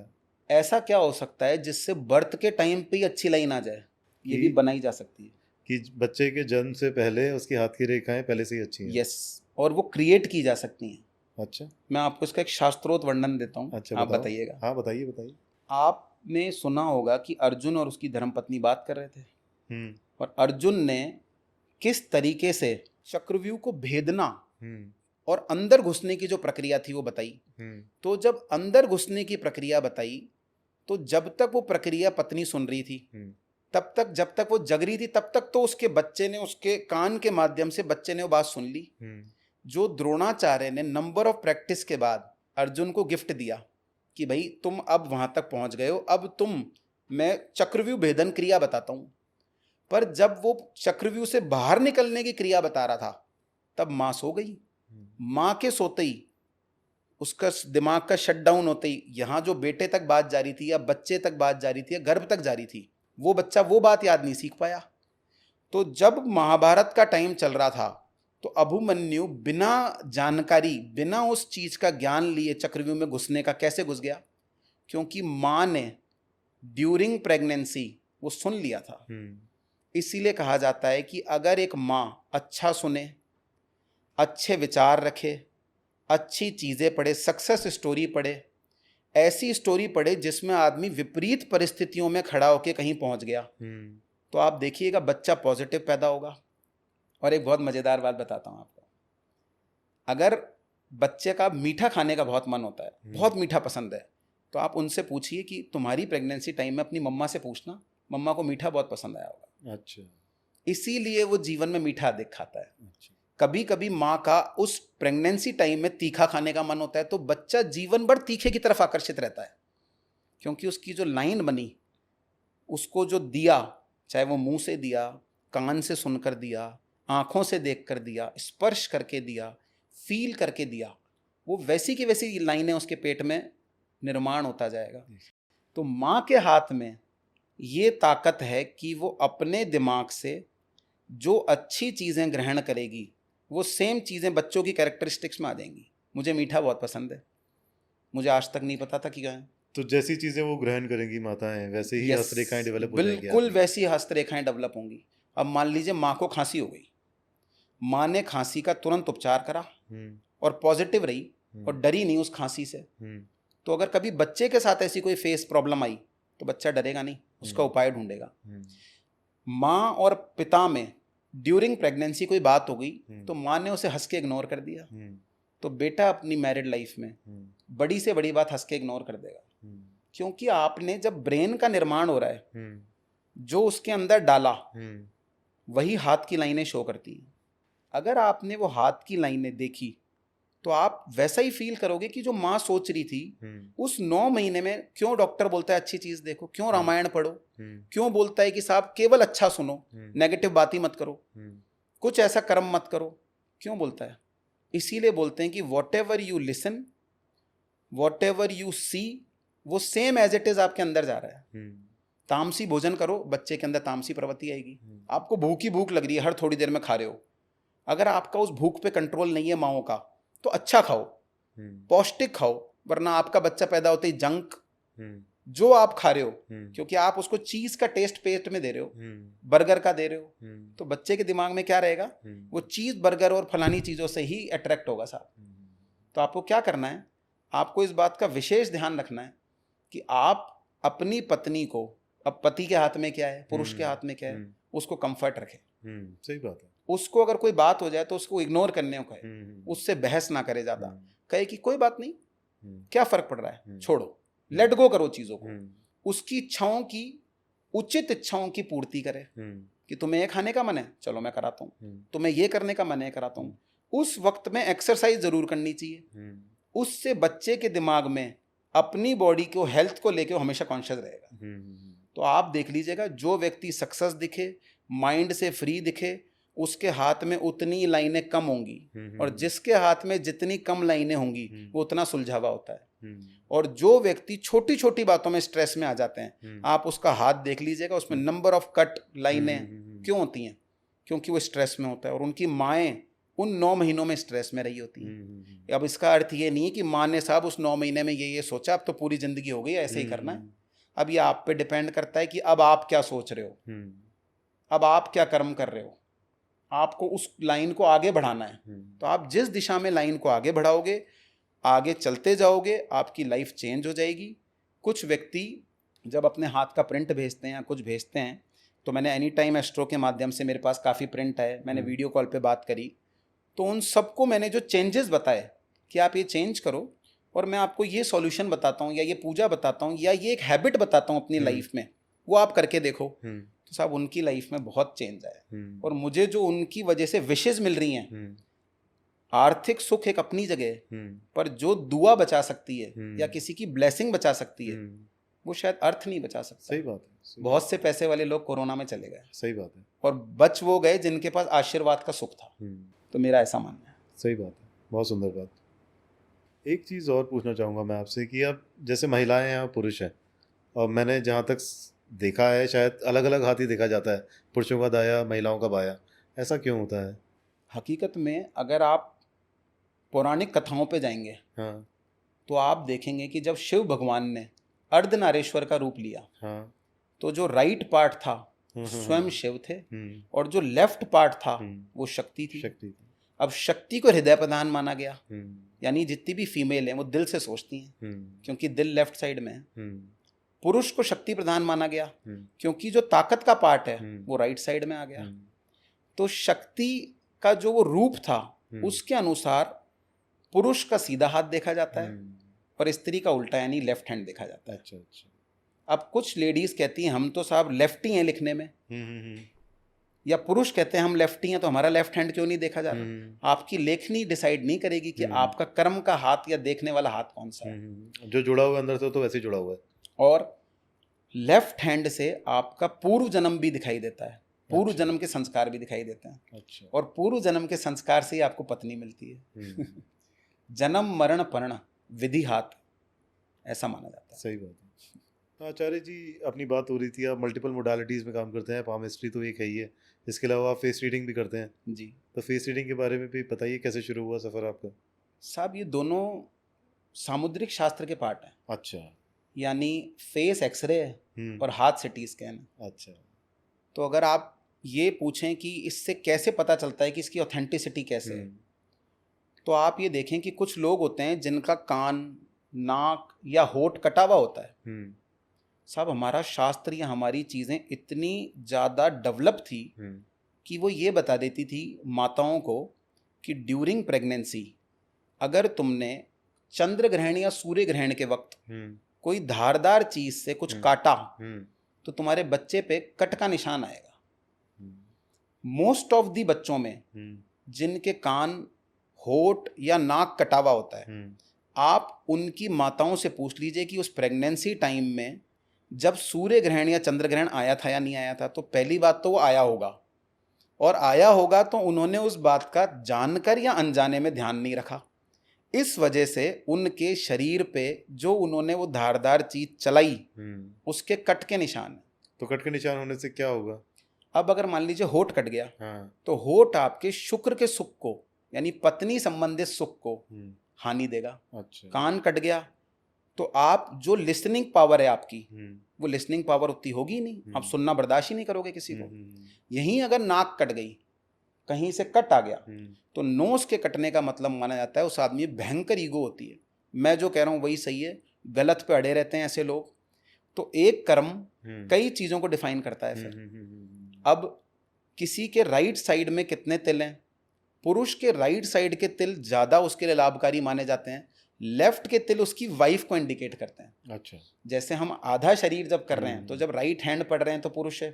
ऐसा क्या हो सकता है जिससे बर्थ के टाइम पे ही अच्छी लाइन आ जाए? ये भी बनाई जा सकती है। कि बच्चे के जन्म से पहले उसकी हाथ की रेखाएं पहले से ही अच्छी हैं। यस, और वो क्रिएट की जा सकती हैं। अच्छा मैं आपको इसका एक शास्त्रोक्त वर्णन देता हूँ, अच्छा, आप बताओ। बताइएगा। हाँ बताइए बताइए। आपने सुना होगा कि अर्जुन और उसकी धर्मपत्नी बात कर रहे थे, हम्म और अर्जुन ने किस तरीके से चक्रव्यूह को भेदना हम्म और अंदर घुसने की जो प्रक्रिया थी वो बताई। हम्म तो जब अंदर घुसने की प्रक्रिया बताई, तो जब तक वो प्रक्रिया पत्नी सुन रही थी, हम्म तब तक, जब तक वो जग रही थी तब तक तो उसके बच्चे ने, उसके कान के माध्यम से बच्चे ने वो बात सुन ली। हम्म जो द्रोणाचार्य ने नंबर ऑफ प्रैक्टिस के बाद अर्जुन को गिफ्ट दिया कि भाई तुम अब वहां तक पहुंच गए हो, अब तुम, मैं चक्रव्यूह भेदन क्रिया बताता हूं। पर जब वो चक्रव्यूह से बाहर निकलने की क्रिया बता रहा था, तब मां सो गई। मां के सोते ही, उसका दिमाग का शटडाउन होते ही, यहाँ जो बेटे तक बात जा रही थी या बच्चे तक बात जा रही थी या गर्भ तक जा रही थी, वो बच्चा वो बात याद नहीं सीख पाया। तो जब महाभारत का टाइम चल रहा था, तो अभिमन्यु बिना जानकारी, बिना उस चीज का ज्ञान लिए चक्रव्यूह में घुसने का कैसे घुस गया? क्योंकि मां ने ड्यूरिंग प्रेगनेंसी वो सुन लिया था। इसीलिए कहा जाता है कि अगर एक माँ अच्छा सुने, अच्छे विचार रखे, अच्छी चीज़ें पढ़े, सक्सेस स्टोरी पढ़े, ऐसी स्टोरी पढ़े जिसमें आदमी विपरीत परिस्थितियों में खड़ा होकर कहीं पहुंच गया, तो आप देखिएगा बच्चा पॉजिटिव पैदा होगा। और एक बहुत मज़ेदार बात बताता हूँ आपको, अगर बच्चे का मीठा खाने का बहुत मन होता है, बहुत मीठा पसंद है, तो आप उनसे पूछिए कि तुम्हारी प्रेगनेंसी टाइम में अपनी मम्मा से पूछना, मम्मा को मीठा बहुत पसंद आया होगा। अच्छा। इसीलिए वो जीवन में मीठा अधिक खाता है। अच्छा। कभी कभी माँ का उस प्रेगनेंसी टाइम में तीखा खाने का मन होता है, तो बच्चा जीवन भर तीखे की तरफ आकर्षित रहता है, क्योंकि उसकी जो लाइन बनी, उसको जो दिया, चाहे वो मुंह से दिया, कान से सुनकर दिया, आंखों से देखकर दिया, स्पर्श करके दिया, फील करके दिया, वो वैसी की वैसी लाइनें उसके पेट में निर्माण होता जाएगा। तो माँ के हाथ में ये ताकत है कि वो अपने दिमाग से जो अच्छी चीज़ें ग्रहण करेगी, वो सेम चीज़ें बच्चों की कैरेक्टरिस्टिक्स में आ जाएंगी। मुझे मीठा बहुत पसंद है, मुझे आज तक नहीं पता था कि क्या है। तो जैसी चीज़ें वो ग्रहण करेंगी माताएं, वैसे ही हस्तरेखाएं डेवलप हो जाएंगी। बिल्कुल वैसी हस्तरेखाएं डेवलप होंगी। अब मान लीजिए माँ को खांसी हो गई, माँ ने खांसी का तुरंत उपचार करा और पॉजिटिव रही और डरी नहीं उस खांसी से, तो अगर कभी बच्चे के साथ ऐसी कोई फेस प्रॉब्लम आई, तो बच्चा डरेगा नहीं, उसका उपाय ढूंढेगा। माँ और पिता में ड्यूरिंग प्रेगनेंसी कोई बात हो गई, तो माँ ने उसे हंस के इग्नोर कर दिया, तो बेटा अपनी मैरिड लाइफ में बड़ी से बड़ी बात हंस के इग्नोर कर देगा। क्योंकि आपने, जब ब्रेन का निर्माण हो रहा है, जो उसके अंदर डाला वही हाथ की लाइनें शो करती हैं। अगर आपने वो हाथ की लाइनें देखी, तो आप वैसा ही फील करोगे कि जो माँ सोच रही थी उस 9 महीने में। क्यों डॉक्टर बोलता है अच्छी चीज देखो, क्यों रामायण पढ़ो, क्यों बोलता है कि साहब केवल अच्छा सुनो, नेगेटिव बात ही मत करो, कुछ ऐसा कर्म मत करो, क्यों बोलता है? इसीलिए बोलते हैं कि whatever you listen, whatever you see, वो सेम एज इट इज आपके अंदर जा रहा है। तामसी भोजन करो, बच्चे के अंदर तामसी प्रवृत्ति आएगी। आपको भूख लग रही है, हर थोड़ी देर में खा रहे हो, अगर आपका उस भूख पे कंट्रोल नहीं है माओ का, तो अच्छा खाओ, पौष्टिक खाओ, वरना आपका बच्चा पैदा होते ही जंक जो आप खा रहे हो, क्योंकि आप उसको चीज का टेस्ट पेट में दे रहे हो, बर्गर का दे रहे हो, तो बच्चे के दिमाग में क्या रहेगा? वो चीज, बर्गर और फलानी चीजों से ही अट्रैक्ट होगा साहब। तो आपको क्या करना है? आपको इस बात का विशेष ध्यान रखना है कि आप अपनी पत्नी को, अब पति के हाथ में क्या है, पुरुष के हाथ में क्या है, उसको कंफर्ट रखें। सही बात है। उसको अगर कोई बात हो जाए तो उसको इग्नोर करने को कहे, उससे बहस ना करे ज्यादा, कहे कि कोई बात नहीं, क्या फर्क पड़ रहा है, छोड़ो, लेट गो करो चीजों को। उसकी इच्छाओं की, उचित इच्छाओं की पूर्ति करे कि तुम्हें ये खाने का मन है, चलो मैं कराता हूँ, तुम्हें ये करने का मन है, कराता हूँ। उस वक्त में एक्सरसाइज जरूर करनी चाहिए, उससे बच्चे के दिमाग में अपनी बॉडी को, हेल्थ को लेकर हमेशा कॉन्शियस रहेगा। तो आप देख लीजिएगा, जो व्यक्ति सक्सेस दिखे, माइंड से फ्री दिखे, उसके हाथ में उतनी लाइनें कम होंगी, और जिसके हाथ में जितनी कम लाइनें होंगी वो उतना सुलझावा होता है। और जो व्यक्ति छोटी छोटी बातों में स्ट्रेस में आ जाते हैं, आप उसका हाथ देख लीजिएगा, उसमें नंबर ऑफ कट लाइनें क्यों होती हैं? क्योंकि वो स्ट्रेस में होता है, और उनकी माएँ उन 9 महीनों में स्ट्रेस में रही होती हैं। अब इसका अर्थ ये नहीं कि माँ ने साहब उस 9 महीने में ये सोचा अब तो पूरी ज़िंदगी हो गई ऐसे ही करना है। अब ये आप पे डिपेंड करता है कि अब आप क्या सोच रहे हो, अब आप क्या कर्म कर रहे हो, आपको उस लाइन को आगे बढ़ाना है। तो आप जिस दिशा में लाइन को आगे बढ़ाओगे, आगे चलते जाओगे, आपकी लाइफ चेंज हो जाएगी। कुछ व्यक्ति जब अपने हाथ का प्रिंट भेजते हैं या कुछ भेजते हैं, तो मैंने एनी टाइम एस्ट्रो के माध्यम से मेरे पास काफ़ी प्रिंट है, मैंने वीडियो कॉल पे बात करी, तो उन सबको मैंने जो चेंजेस बताए कि आप ये चेंज करो, और मैं आपको ये सॉल्यूशन बताता हूँ या ये पूजा बताता हूँ या ये एक हैबिट बताता हूँ अपनी लाइफ में, वो आप करके देखो। तो साहब उनकी लाइफ में बहुत चेंज आया, और मुझे जो उनकी वजह से विशेष मिल रही हैं, आर्थिक सुख एक अपनी जगह है, पर जो दुआ बचा सकती है या किसी की ब्लेसिंग बचा सकती है, वो शायद अर्थ नहीं बचा सकता। सही बात है। बहुत से पैसे वाले लोग कोरोना में चले गए, सही बात है, और बच वो गए जिनके पास आशीर्वाद का सुख था। तो मेरा ऐसा मानना है। सही बात है, बहुत सुंदर बात। एक चीज़ और पूछना चाहूँगा मैं आपसे कि अब जैसे महिलाएं हैं और पुरुष हैं, और मैंने जहाँ तक देखा है शायद अलग अलग हाथ ही देखा जाता है, पुरुषों का दाया महिलाओं का बाया, ऐसा क्यों होता है? हकीकत में अगर आप पौराणिक कथाओं पे जाएंगे, हाँ, तो आप देखेंगे कि जब शिव भगवान ने अर्धनारेश्वर का रूप लिया, हाँ, तो जो राइट पार्ट था स्वयं शिव थे, और जो लेफ्ट पार्ट था वो शक्ति थी। शक्ति। अब शक्ति को हृदय प्रधान माना गया, यानी जितनी भी फीमेल हैं वो दिल से सोचती हैं, क्योंकि दिल लेफ्ट साइड में है। पुरुष को शक्ति प्रधान माना गया, क्योंकि जो ताकत का पार्ट है वो राइट साइड में आ गया। तो शक्ति का जो वो रूप था, उसके अनुसार पुरुष का सीधा हाथ देखा जाता है, और स्त्री का उल्टा यानी लेफ्ट हैंड देखा जाता है। अच्छा अच्छा। अब कुछ लेडीज कहती हैं हम तो साहब लेफ्टी हैं लिखने में, या पुरुष कहते हैं हम लेफ्टी हैं तो हमारा लेफ्ट हैंड क्यों नहीं देखा जा रहा। आपकी लेखनी डिसाइड नहीं करेगी कि आपका कर्म का हाथ या देखने वाला हाथ कौन सा है। जो जुड़ा हुआ अंदर से तो वैसे ही जुड़ा हुआ है। और लेफ्ट हैंड से आपका पूर्व जन्म भी दिखाई देता है, पूर्व जन्म के संस्कार भी दिखाई देते हैं। अच्छा। और पूर्व जन्म के संस्कार से ही आपको पत्नी मिलती है। जन्म मरण पर्ण विधि हाथ, ऐसा माना जाता है। सही बात है। आचार्य जी, अपनी बात हो रही थी, आप मल्टीपल मोडालिटीज़ में काम करते हैं, पामस्ट्री तो एक है ही है, इसके अलावा आप फेस रीडिंग भी करते हैं। जी। तो फेस रीडिंग के बारे में भी बताइए, कैसे शुरू हुआ सफ़र आपका? साहब ये दोनों सामुद्रिक शास्त्र के पार्ट हैं। अच्छा। यानी फेस एक्सरे और हाथ सिटी स्कैन। अच्छा। तो अगर आप ये पूछें कि इससे कैसे पता चलता है कि इसकी ऑथेंटिसिटी कैसे है, तो आप ये देखें कि कुछ लोग होते हैं जिनका कान, नाक या होठ कटा हुआ होता है। साहब हमारा शास्त्र या हमारी चीज़ें इतनी ज़्यादा डेवलप थी कि वो ये बता देती थी माताओं को कि ड्यूरिंग प्रेगनेंसी अगर तुमने चंद्र ग्रहण या सूर्य ग्रहण के वक्त कोई धारदार चीज़ से कुछ काटा तो तुम्हारे बच्चे पे कट का निशान आएगा। मोस्ट ऑफ दी बच्चों में जिनके कान, होठ या नाक कटा हुआ होता है, आप उनकी माताओं से पूछ लीजिए कि उस प्रेगनेंसी टाइम में जब सूर्य ग्रहण या चंद्र ग्रहण आया था या नहीं आया था। तो पहली बात तो वो आया होगा, और आया होगा तो उन्होंने उस बात का जानकर या अनजाने में ध्यान नहीं रखा। इस वजह से उनके शरीर पे जो उन्होंने वो धारदार चीज चलाई उसके कट के निशान है। तो कट के निशान होने से क्या होगा? अब अगर मान लीजिए होठ कट गया, तो होठ आपके शुक्र के सुख को यानी पत्नी संबंधित सुख को हानि देगा। अच्छा। कान कट गया तो आप जो लिसनिंग पावर है आपकी, वो लिसनिंग पावर उतनी होगी नहीं, आप सुनना बर्दाश्त ही नहीं करोगे किसी को। यहीं अगर नाक कट गई, कहीं से कट आ गया, तो नोज के कटने का मतलब माना जाता है उस आदमी में भयंकर ईगो होती है, मैं जो कह रहा हूँ वही सही है, गलत पे अड़े रहते हैं ऐसे लोग। तो एक कर्म कई चीज़ों को डिफाइन करता है। फिर अब किसी के राइट साइड में कितने तिल हैं, पुरुष के राइट साइड के तिल ज़्यादा उसके लिए लाभकारी माने जाते हैं, लेफ्ट के तिल उसकी वाइफ को इंडिकेट करते हैं। अच्छा। जैसे हम आधा शरीर जब कर रहे हैं तो जब राइट हैंड पढ़ रहे हैं तो पुरुष है,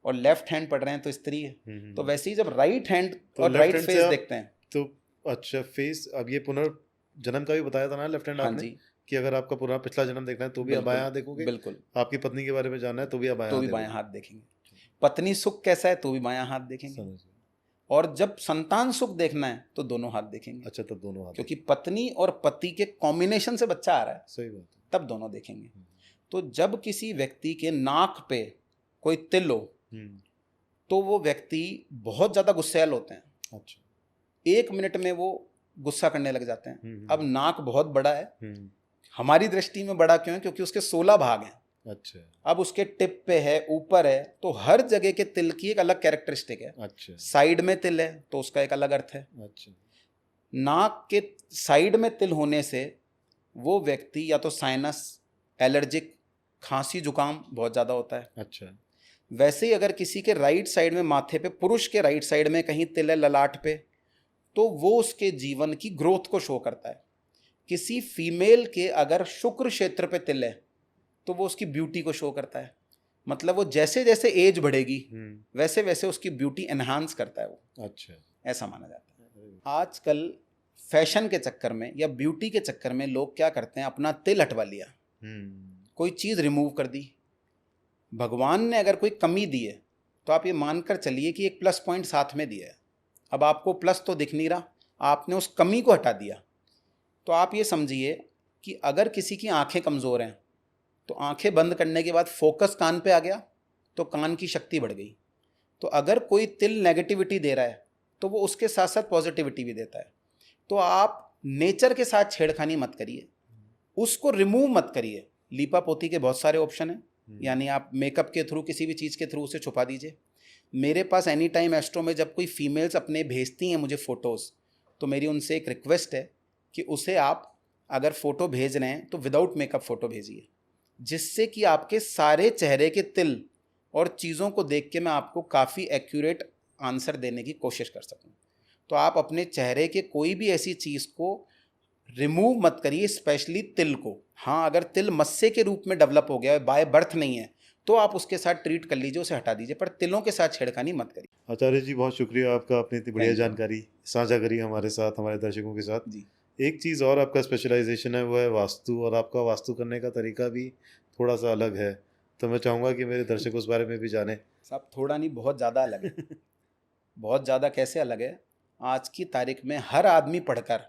और लेफ्ट हैंड पढ़ रहे हैं तो स्त्री है। तो वैसे ही जब राइट हैंड और राइट फेस देखते हैं तो अच्छा फेस। अब ये पुनर्जन्म का भी बताया था ना लेफ्ट हैंड आपने, कि अगर आपका पूरा पिछला जन्म देखना है तो भी आप बायां हाथ देखोगे। बिल्कुल। आपकी पत्नी के बारे में जानना है तो भी आप बायां हाथ देखेंगे। पत्नी सुख कैसा है तो भी बायां हाथ देखेंगे, और जब संतान सुख देखना है तो दोनों हाथ देखेंगे। अच्छा, तब दोनों हाथ, क्योंकि पत्नी और पति के कॉम्बिनेशन से बच्चा आ रहा है। सही बात, तब दोनों देखेंगे। तो जब किसी व्यक्ति के नाक पे कोई तिल हो तो वो व्यक्ति बहुत ज़्यादा गुस्सैल होते हैं। अच्छा। 1 मिनट में वो गुस्सा करने लग जाते हैं। अब नाक बहुत बड़ा है, हमारी दृष्टि में बड़ा क्यों है? क्योंकि उसके 16 भाग हैं। अच्छा। अब उसके टिप पे है, ऊपर है, तो हर जगह के तिल की एक अलग कैरेक्टरिस्टिक है। अच्छा। साइड में तिल है तो उसका एक अलग अर्थ है। अच्छा। नाक के साइड में तिल होने से वो व्यक्ति या तो साइनस, एलर्जिक, खांसी जुकाम बहुत ज़्यादा होता है। अच्छा। वैसे ही अगर किसी के राइट साइड में माथे पे, पुरुष के राइट साइड में कहीं तिल है ललाट पे, तो वो उसके जीवन की ग्रोथ को शो करता है। किसी फीमेल के अगर शुक्र क्षेत्र पे तिल है तो वो उसकी ब्यूटी को शो करता है। मतलब वो जैसे जैसे एज बढ़ेगी वैसे वैसे उसकी ब्यूटी एनहांस करता है वो। अच्छा। ऐसा माना जाता है। आजकल फैशन के चक्कर में या ब्यूटी के चक्कर में लोग क्या करते हैं, अपना तिल हटवा लिया, कोई चीज़ रिमूव कर दी। भगवान ने अगर कोई कमी दी है तो आप ये मानकर चलिए कि एक प्लस पॉइंट साथ में दिया है। अब आपको प्लस तो दिख नहीं रहा, आपने उस कमी को हटा दिया। तो आप ये समझिए कि अगर किसी की आंखें कमज़ोर हैं तो आंखें बंद करने के बाद फोकस कान पे आ गया तो कान की शक्ति बढ़ गई। तो अगर कोई तिल नेगेटिविटी दे रहा है तो वो उसके साथ साथ पॉजिटिविटी भी देता है। तो आप नेचर के साथ छेड़खानी मत करिए, उसको रिमूव मत करिए। लीपा पोती के बहुत सारे ऑप्शन हैं, यानी आप मेकअप के थ्रू, किसी भी चीज़ के थ्रू उसे छुपा दीजिए। मेरे पास एनी टाइम एस्ट्रो में जब कोई फीमेल्स अपने भेजती हैं मुझे फ़ोटोज़, तो मेरी उनसे एक रिक्वेस्ट है कि उसे आप अगर फ़ोटो भेज रहे हैं तो विदाउट मेकअप फ़ोटो भेजिए, जिससे कि आपके सारे चेहरे के तिल और चीज़ों को देख के मैं आपको काफ़ी एक्यूरेट आंसर देने की कोशिश कर सकूं। तो आप अपने चेहरे के कोई भी ऐसी चीज़ को रिमूव मत करिए, स्पेशली तिल को। हाँ, अगर तिल मस्से के रूप में डेवलप हो गया है, बाय बर्थ नहीं है, तो आप उसके साथ ट्रीट कर लीजिए, उसे हटा दीजिए, पर तिलों के साथ छेड़खानी मत करिए। आचार्य जी, बहुत शुक्रिया आपका, आपने इतनी बढ़िया Thank you. जानकारी साझा करी हमारे साथ, हमारे दर्शकों के साथ जी। एक चीज़ और, आपका स्पेशलाइजेशन है वो है वास्तु, और आपका वास्तु करने का तरीका भी थोड़ा सा अलग है। तो मैं चाहूँगा कि मेरे दर्शक उस बारे में भी जाने। सब थोड़ा नहीं, बहुत ज़्यादा अलग है। बहुत ज़्यादा कैसे अलग है? आज की तारीख में हर आदमी पढ़कर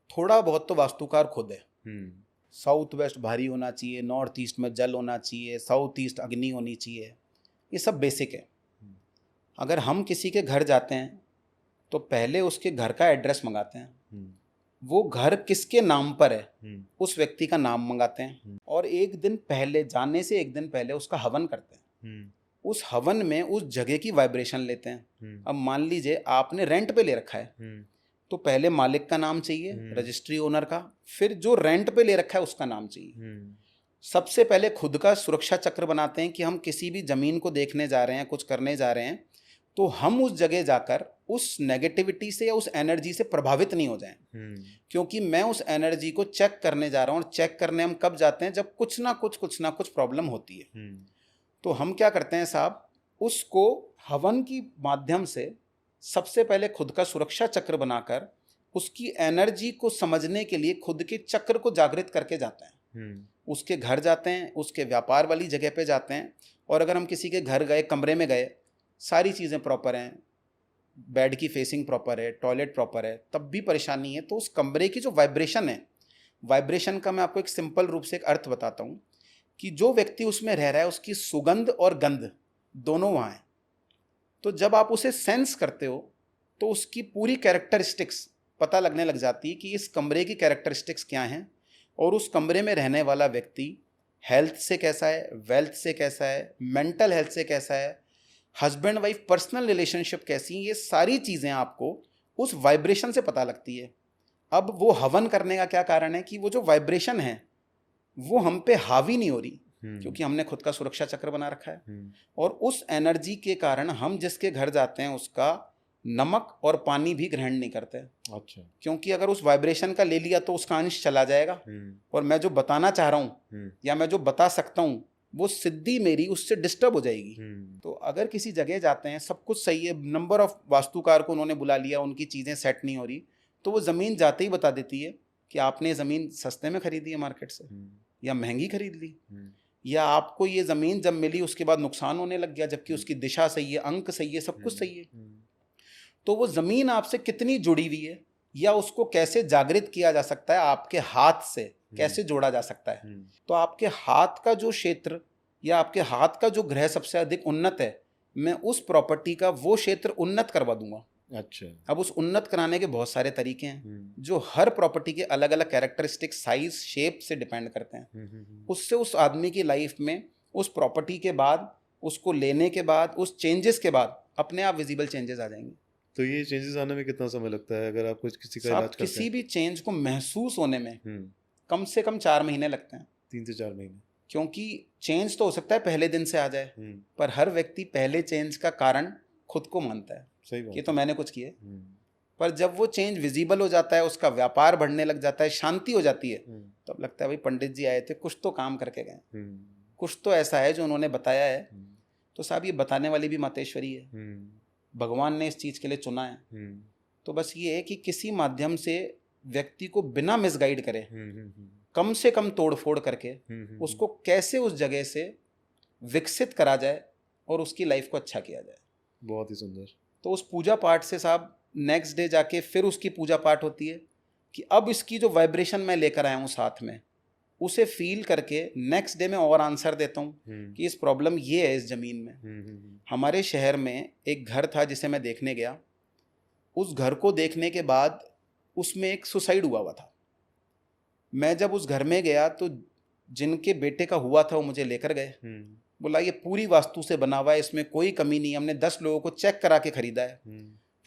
थोड़ा बहुत तो वास्तुकार खुद है। साउथ वेस्ट भारी होना चाहिए, नॉर्थ ईस्ट में जल होना चाहिए, साउथ ईस्ट अग्नि होनी चाहिए, ये सब बेसिक है। अगर हम किसी के घर जाते हैं तो पहले उसके घर का एड्रेस मंगाते हैं, वो घर किसके नाम पर है उस व्यक्ति का नाम मंगाते हैं, और एक दिन पहले, जाने से एक दिन पहले उसका हवन करते हैं। उस हवन में उस जगह की वाइब्रेशन लेते हैं। अब मान लीजिए आपने रेंट पे ले रखा है, तो पहले मालिक का नाम चाहिए, रजिस्ट्री ओनर का, फिर जो रेंट पे ले रखा है उसका नाम चाहिए। सबसे पहले खुद का सुरक्षा चक्र बनाते हैं कि हम किसी भी ज़मीन को देखने जा रहे हैं, कुछ करने जा रहे हैं, तो हम उस जगह जाकर उस नेगेटिविटी से या उस एनर्जी से प्रभावित नहीं हो जाएं। क्योंकि मैं उस एनर्जी को चेक करने जा रहा हूँ, और चेक करने हम कब जाते हैं? जब कुछ ना कुछ प्रॉब्लम होती है। तो हम क्या करते हैं साहब, उसको हवन की माध्यम से सबसे पहले खुद का सुरक्षा चक्र बनाकर उसकी एनर्जी को समझने के लिए खुद के चक्र को जागृत करके जाते हैं। उसके घर जाते हैं, उसके व्यापार वाली जगह पे जाते हैं, और अगर हम किसी के घर गए, कमरे में गए, सारी चीज़ें प्रॉपर हैं, बेड की फेसिंग प्रॉपर है, टॉयलेट प्रॉपर है, तब भी परेशानी है, तो उस कमरे की जो वाइब्रेशन है, वाइब्रेशन का मैं आपको एक सिंपल रूप से एक अर्थ बताता हूँ कि जो व्यक्ति उसमें रह रहा है उसकी सुगंध और गंध दोनों वहाँ हैं। तो जब आप उसे सेंस करते हो तो उसकी पूरी कैरेक्टरिस्टिक्स पता लगने लग जाती है कि इस कमरे की कैरेक्टरिस्टिक्स क्या हैं, और उस कमरे में रहने वाला व्यक्ति हेल्थ से कैसा है, वेल्थ से कैसा है, मेंटल हेल्थ से कैसा है, हस्बैंड वाइफ पर्सनल रिलेशनशिप कैसी है, ये सारी चीज़ें आपको उस वाइब्रेशन से पता लगती है। अब वो हवन करने का क्या कारण है कि वो जो वाइब्रेशन है वो हम पे हावी नहीं हो रही, क्योंकि हमने खुद का सुरक्षा चक्र बना रखा है, और उस एनर्जी के कारण हम जिसके घर जाते हैं उसका नमक और पानी भी ग्रहण नहीं करते। अच्छा। क्योंकि अगर उस वाइब्रेशन का ले लिया तो उसका अंश चला जाएगा, और मैं जो बताना चाह रहा हूँ या मैं जो बता सकता हूँ वो सिद्धि मेरी उससे डिस्टर्ब हो जाएगी। तो अगर किसी जगह जाते हैं, सब कुछ सही है, नंबर ऑफ वास्तुकार को उन्होंने बुला लिया, उनकी चीज़ें सेट नहीं हो रही, तो वो ज़मीन जाते ही बता देती है कि आपने ज़मीन सस्ते में खरीदी है मार्केट से, या महंगी खरीद ली, या आपको ये ज़मीन जब मिली उसके बाद नुकसान होने लग गया, जबकि उसकी दिशा सही है, अंक सही है, सब कुछ सही है। तो वो ज़मीन आपसे कितनी जुड़ी हुई है, या उसको कैसे जागृत किया जा सकता है, आपके हाथ से कैसे जोड़ा जा सकता है। तो आपके हाथ का जो क्षेत्र या आपके हाथ का जो ग्रह सबसे अधिक उन्नत है, मैं उस प्रॉपर्टी का वो क्षेत्र उन्नत करवा दूंगा। अच्छा। अब उस उन्नत कराने के बहुत सारे तरीके हैं जो हर प्रॉपर्टी के अलग अलग कैरेक्टरिस्टिक, साइज, शेप से डिपेंड करते हैं। उससे उस आदमी की लाइफ में उस प्रॉपर्टी के बाद, उसको लेने के बाद, उस चेंजेस के बाद अपने आप विजिबल चेंजेस आ जाएंगे। तो ये चेंजेस आने में कितना समय लगता है अगर आप कुछ किसी का इलाज करते हैं? किसी भी चेंज को महसूस होने में कम से कम 4 महीने लगते हैं। 3 से 4 महीने। क्योंकि चेंज तो हो सकता है पहले दिन से आ जाए, पर हर व्यक्ति पहले चेंज का कारण खुद को मानता है। सही बात। ये तो मैंने कुछ किए, पर जब वो चेंज विजिबल हो जाता है, उसका व्यापार बढ़ने लग जाता है, शांति हो जाती है, तो अब लगता है भाई पंडित जी आए थे, कुछ तो काम करके गए, कुछ तो ऐसा है जो उन्होंने बताया है। तो साहब ये बताने वाली भी मातेश्वरी है, भगवान ने इस चीज के लिए चुना है। तो बस ये है कि किसी माध्यम से व्यक्ति को बिना मिसगाइड करे, कम से कम तोड़ फोड़ करके उसको कैसे उस जगह से विकसित करा जाए और उसकी लाइफ को अच्छा किया जाए। बहुत ही सुंदर। तो उस पूजा पाठ से साहब नेक्स्ट डे जाके फिर उसकी पूजा पाठ होती है कि अब इसकी जो वाइब्रेशन मैं लेकर आया हूँ साथ में, उसे फील करके नेक्स्ट डे में और आंसर देता हूँ कि इस प्रॉब्लम ये है इस जमीन में। हमारे शहर में एक घर था जिसे मैं देखने गया। उस घर को देखने के बाद उसमें एक सुसाइड हुआ था। मैं जब उस घर में गया तो जिनके बेटे का हुआ था वो मुझे लेकर गए, बोला ये पूरी वास्तु से बना हुआ है, इसमें कोई कमी नहीं, हमने 10 लोगों को चेक करा के खरीदा है।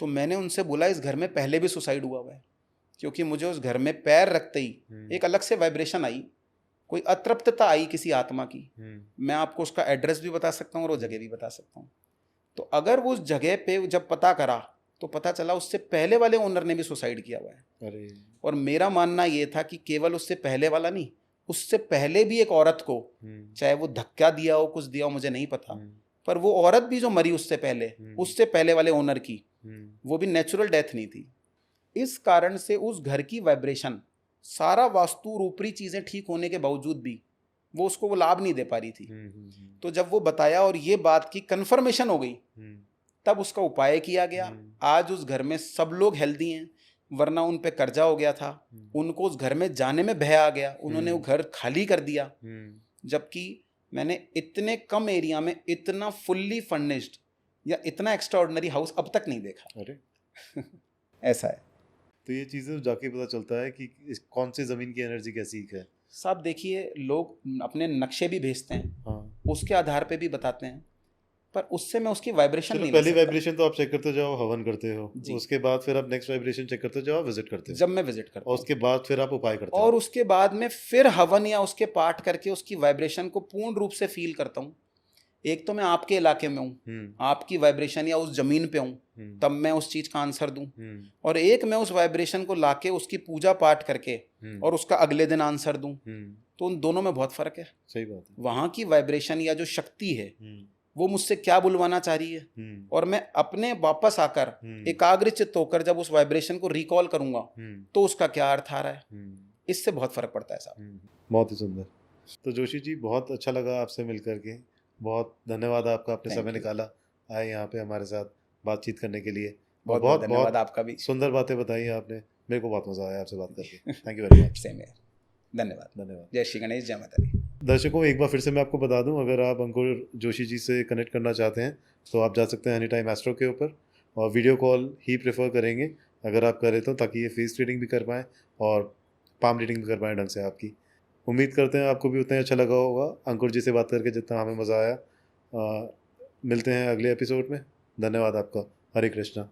तो मैंने उनसे बोला इस घर में पहले भी सुसाइड हुआ है, क्योंकि मुझे उस घर में पैर रखते ही एक अलग से वाइब्रेशन आई, कोई अतृप्तता आई किसी आत्मा की। मैं आपको उसका एड्रेस भी बता सकता हूँ और वो जगह भी बता सकता हूँ। तो अगर वो उस जगह पे जब पता करा तो पता चला उससे पहले वाले ओनर ने भी सुसाइड किया हुआ है। अरे। और मेरा मानना ये था कि केवल उससे पहले वाला नहीं, उससे पहले भी एक औरत को, चाहे वो धक्का दिया हो, कुछ दिया हो, मुझे नहीं पता, पर वो औरत भी जो मरी उससे पहले वाले ओनर की, वो भी नेचुरल डेथ नहीं थी। इस कारण से उस घर की वाइब्रेशन, सारा वास्तु और ऊपरी चीजें ठीक होने के बावजूद भी वो उसको वो लाभ नहीं दे पा रही थी। तो जब वो बताया और ये बात की कंफर्मेशन हो गई, तब उसका उपाय किया गया। आज उस घर में सब लोग हेल्दी हैं, वरना उन पे कर्जा हो गया था, उनको उस घर में जाने में भय आ गया, उन्होंने वो घर खाली कर दिया। जबकि मैंने इतने कम एरिया में इतना फुल्ली फर्निश्ड या इतना एक्स्ट्राऑर्डिनरी हाउस अब तक नहीं देखा। अरे ऐसा है। तो ये चीज़ें जाके पता चलता है कि कौन सी ज़मीन की एनर्जी कैसी है। साहब देखिए, लोग अपने नक्शे भी भेजते हैं, हाँ। उसके आधार पे भी बताते हैं, पर उससे मैं उसकी वाइब्रेशन नहीं ले पहली सकता। वाइब्रेशन तो आप चेक करते जाओ, हवन करते हो, उसके बाद फिर आप नेक्स्ट वाइब्रेशन चेक करते जाओ, विजिट करते हो। जब मैं विजिट करता हूं, उसके बाद फिर आप उपाय करते हो, और उसके बाद में फिर हवन या उसके पाठ करके उसकी वाइब्रेशन को पूर्ण रूप से फील करता हूँ। एक तो मैं आपके इलाके में हूँ, आपकी वाइब्रेशन या उस जमीन पे हूँ, तब मैं उस चीज का आंसर दूं, और एक मैं उस वाइब्रेशन को लाके उसकी पूजा पाठ करके और उसका अगले दिन आंसर दूं। तो उन दोनों में बहुत फर्क है। सही बात है। वहां की वाइब्रेशन या जो शक्ति है वो मुझसे क्या बुलवाना चाह रही है, और मैं अपने वापस आकर एकाग्रचित्त होकर जब उस वाइब्रेशन को रिकॉल करूंगा तो उसका क्या अर्थ आ रहा है। इससे बहुत फर्क पड़ता है साहब। बहुत ही सुंदर। तो जोशी जी, बहुत अच्छा लगा आपसे मिलकर के। बहुत धन्यवाद आपका, आपने समय निकाला, आए यहाँ पे हमारे साथ बातचीत करने के लिए। बहुत बहुत धन्यवाद आपका भी। सुंदर बातें बताई आपने, मेरे को बहुत मजा आया आपसे बात करके। Thank you very much. Same है। धन्यवाद। जय श्री गणेश, जय माता दी। दर्शकों, एक बार फिर से मैं आपको बता दूं, अगर आप अंकुर जोशी जी से कनेक्ट करना चाहते हैं तो आप जा सकते हैं एनी टाइम एस्ट्रो के ऊपर, और वीडियो कॉल ही प्रेफर करेंगे अगर आप करें तो, ताकि ये फेस रीडिंग भी कर पाएँ और पाम रीडिंग भी कर पाएँ ढंग से आपकी। उम्मीद करते हैं आपको भी उतना ही अच्छा लगा होगा अंकुर जी से बात करके जितना हमें मज़ा आया। मिलते हैं अगले एपिसोड में। धन्यवाद आपका। हरे कृष्णा।